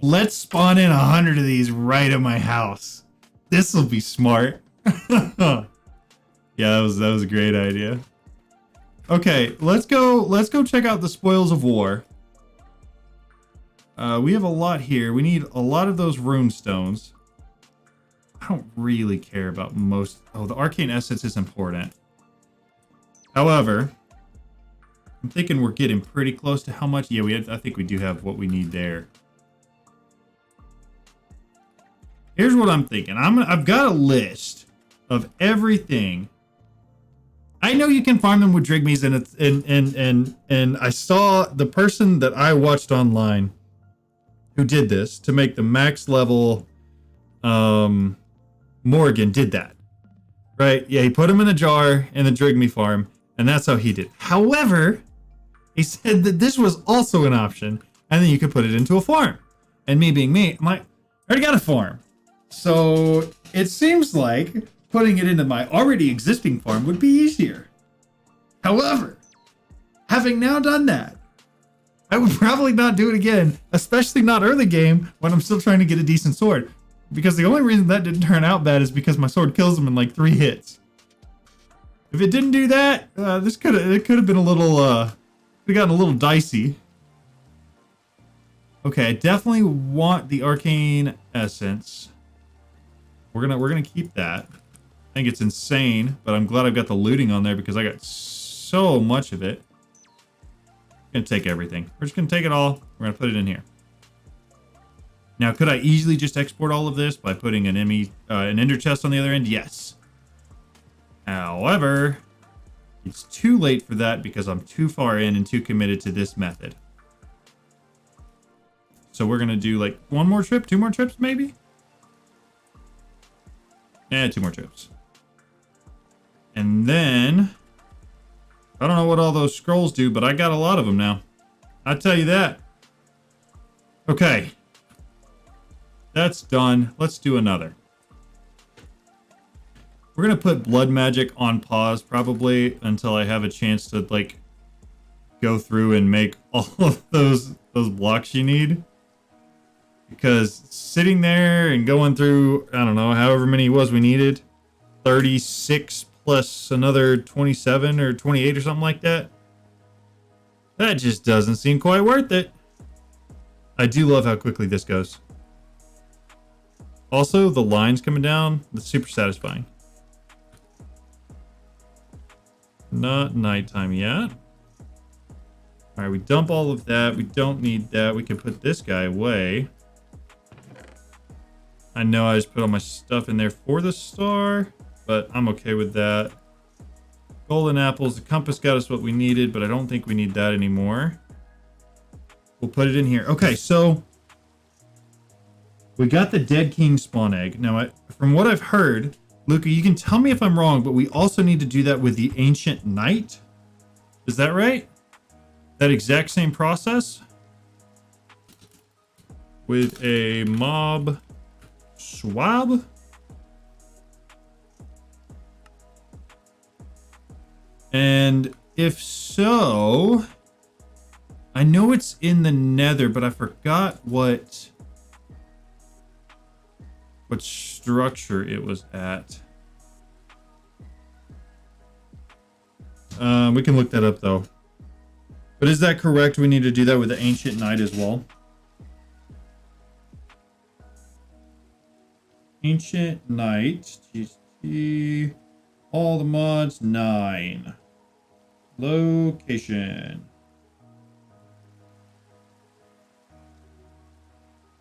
let's spawn in 100 of these right at my house. This will be smart. Yeah, that was a great idea. Okay, let's go check out the spoils of war. We have a lot here. We need a lot of those rune stones. I don't really care about most. Oh, the arcane essence is important. However, I'm thinking we're getting pretty close to how much. Yeah, I think we do have what we need there. Here's what I'm thinking. I've got a list of everything. I know you can farm them with Drigmies, and I saw the person that I watched online who did this to make the max level Morgan did that. Right? Yeah, he put them in a jar in the Drigmy farm, and that's how he did. However, he said that this was also an option, and then you could put it into a farm. And me being me, I'm like, I already got a farm. So it seems like putting it into my already existing farm would be easier. However, having now done that, I would probably not do it again, especially not early game when I'm still trying to get a decent sword. Because the only reason that didn't turn out bad is because my sword kills them in like 3 hits. If it didn't do that, it could have been a little could have gotten a little dicey. Okay, I definitely want the arcane essence. We're gonna keep that. I think it's insane, but I'm glad I've got the looting on there because I got so much of it. I'm gonna take everything. We're just gonna take it all. We're gonna put it in here. Now, could I easily just export all of this by putting an ender chest on the other end? Yes. However, it's too late for that because I'm too far in and too committed to this method. So we're gonna do like 1 more trip, 2 more trips maybe? Yeah, 2 more trips. And then, I don't know what all those scrolls do, but I got a lot of them now. I tell you that. Okay. That's done. Let's do another. We're gonna put blood magic on pause probably until I have a chance to like go through and make all of those blocks you need. Because sitting there and going through, I don't know, however many it was we needed, 36 plus another 27 or 28 or something like that, that just doesn't seem quite worth it. I do love how quickly this goes. Also, the lines coming down, that's super satisfying. Not nighttime yet. All right, we dump all of that. We don't need that. We can put this guy away. I know I just put all my stuff in there for the star, but I'm okay with that. Golden apples. The compass got us what we needed, but I don't think we need that anymore. We'll put it in here. Okay, so we got the Dead King spawn egg. Now, from what I've heard, Luca, you can tell me if I'm wrong, but we also need to do that with the Ancient Knight. Is that right? That exact same process? With a mob swab? And if so, I know it's in the Nether, but I forgot what structure it was at. We can look that up though. But is that correct? We need to do that with the Ancient Knight as well. Ancient Knight, GT, all the mods, 9. Location.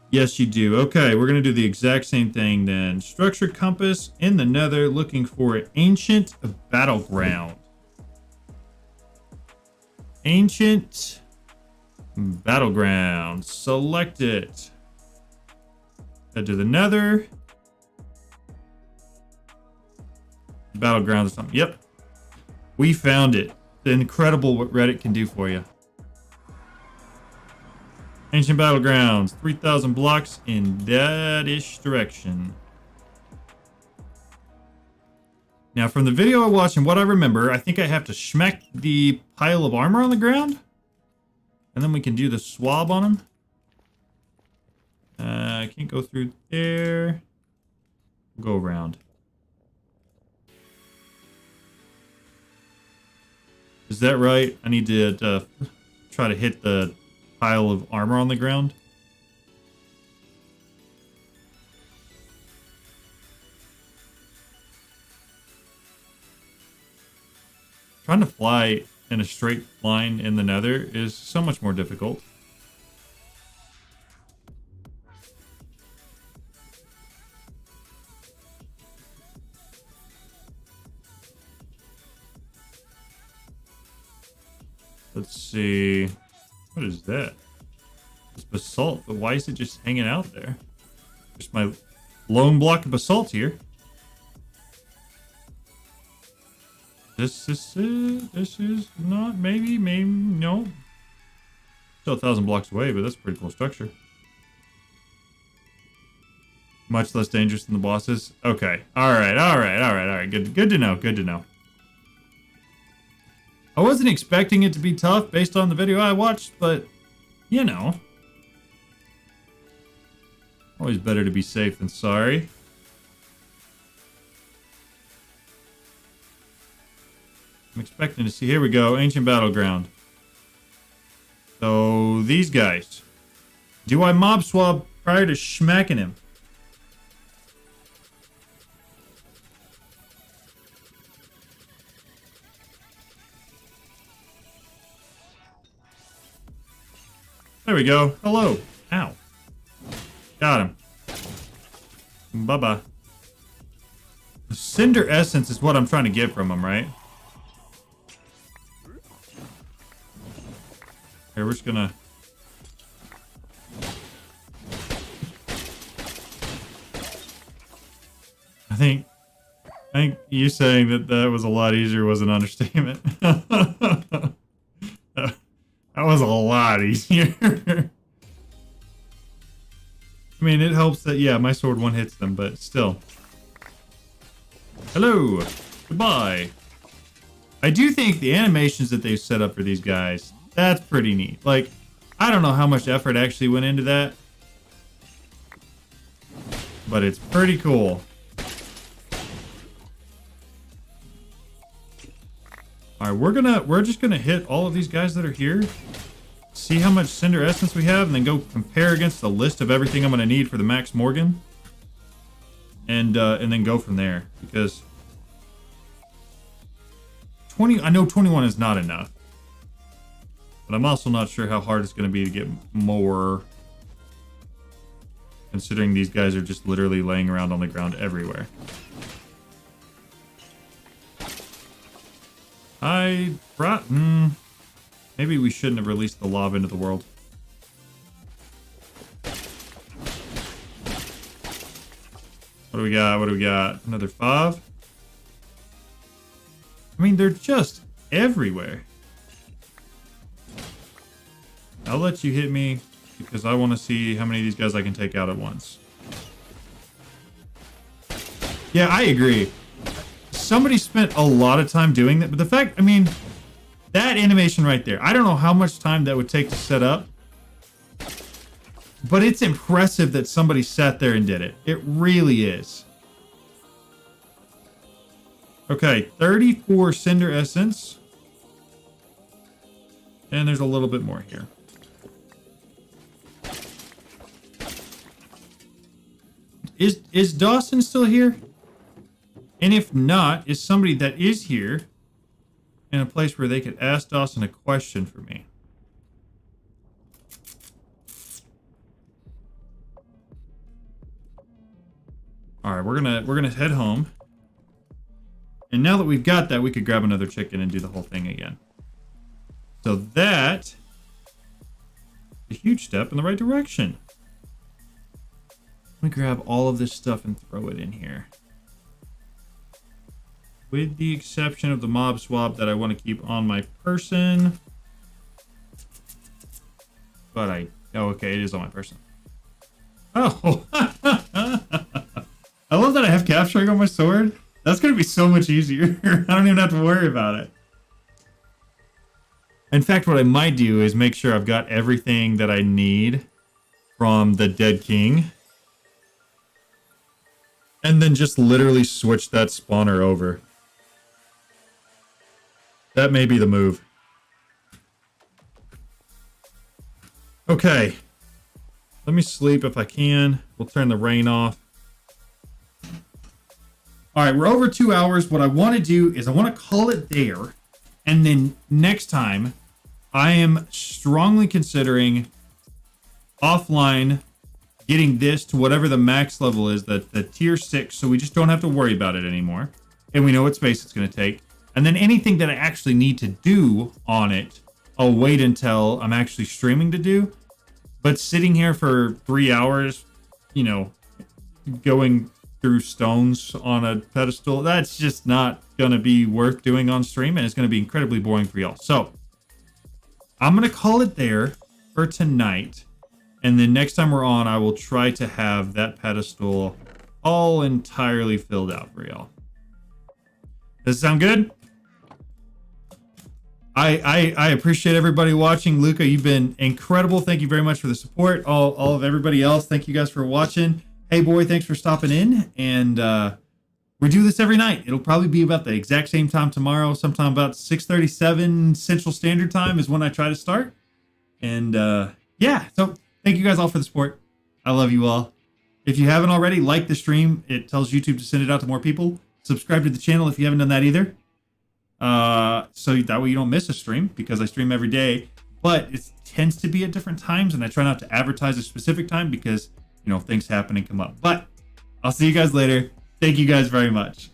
Yes, you do. Okay, we're going to do the exact same thing then. Structure compass in the Nether, looking for an ancient battleground. Ancient battleground. Select it. Head to the Nether. Battleground or something. Yep. We found it. It's incredible what Reddit can do for you. Ancient battlegrounds. 3,000 blocks in that-ish direction. Now, from the video I watched and what I remember, I think I have to smack the pile of armor on the ground. And then we can do the swab on him. I can't go through there. We'll go around. Is that right? I need to try to hit the pile of armor on the ground. Trying to fly in a straight line in the Nether is so much more difficult. Let's see. What is that? It's basalt, but why is it just hanging out there? Just my lone block of basalt here. This is not, maybe, no. Still 1,000 blocks away, but that's a pretty cool structure. Much less dangerous than the bosses. Okay. All right. Good to know. I wasn't expecting it to be tough based on the video I watched, but, you know. Always better to be safe than sorry. I'm expecting to see, here we go, Ancient Battleground. So, these guys. Do I mob swab prior to smacking him? There we go. Hello. Ow. Got him. Bye-bye. Cinder Essence is what I'm trying to get from him, right? Here, we're just gonna... I think you saying that was a lot easier was an understatement. That was a lot easier. I mean, it helps that, yeah, my sword one hits them, but still. Hello. Goodbye. I do think the animations that they've set up for these guys, that's pretty neat. Like, I don't know how much effort actually went into that, but it's pretty cool. All right, we're just gonna hit all of these guys that are here, see how much Cinder Essence we have, and then go compare against the list of everything I'm gonna need for the Max Morgan, and then go from there, because 20, I know 21 is not enough, but I'm also not sure how hard it's gonna be to get more, considering these guys are just literally laying around on the ground everywhere. Maybe we shouldn't have released the lava into the world. What do we got? What do we got? Another 5? I mean, they're just everywhere. I'll let you hit me because I want to see how many of these guys I can take out at once. Yeah, I agree. Somebody spent a lot of time doing that, but the fact, I mean, that animation right there, I don't know how much time that would take to set up, but it's impressive that somebody sat there and did it. It really is. Okay, 34 Cinder Essence. And there's a little bit more here. Is Dawson still here? And if not, is somebody that is here in a place where they could ask Dawson a question for me? All right, we're gonna head home. And now that we've got that, we could grab another chicken and do the whole thing again. So that is a huge step in the right direction. Let me grab all of this stuff and throw it in here. With the exception of the mob swab that I want to keep on my person. But oh, okay, it is on my person. Oh, I love that I have capturing on my sword. That's going to be so much easier. I don't even have to worry about it. In fact, what I might do is make sure I've got everything that I need from the Dead King. And then just literally switch that spawner over. That may be the move. Okay. Let me sleep if I can. We'll turn the rain off. All right, we're over 2 hours. What I want to do is I want to call it there. And then next time, I am strongly considering offline getting this to whatever the max level is, the tier 6, so we just don't have to worry about it anymore. And we know what space it's going to take. And then anything that I actually need to do on it, I'll wait until I'm actually streaming to do. But sitting here for 3 hours, you know, going through stones on a pedestal, that's just not going to be worth doing on stream, and it's going to be incredibly boring for y'all. So I'm going to call it there for tonight. And then next time we're on, I will try to have that pedestal all entirely filled out for y'all. Does it sound good? I appreciate everybody watching. Luca, you've been incredible. Thank you very much for the support. All of everybody else, thank you guys for watching. Hey, boy, thanks for stopping in. And we do this every night. It'll probably be about the exact same time tomorrow. Sometime about 6:37 Central Standard Time is when I try to start. And yeah, so thank you guys all for the support. I love you all. If you haven't already, like the stream. It tells YouTube to send it out to more people. Subscribe to the channel if you haven't done that either. So that way you don't miss a stream, because I stream every day, but it tends to be at different times, and I try not to advertise a specific time because, you know, things happen and come up. But I'll see you guys later. Thank you guys very much.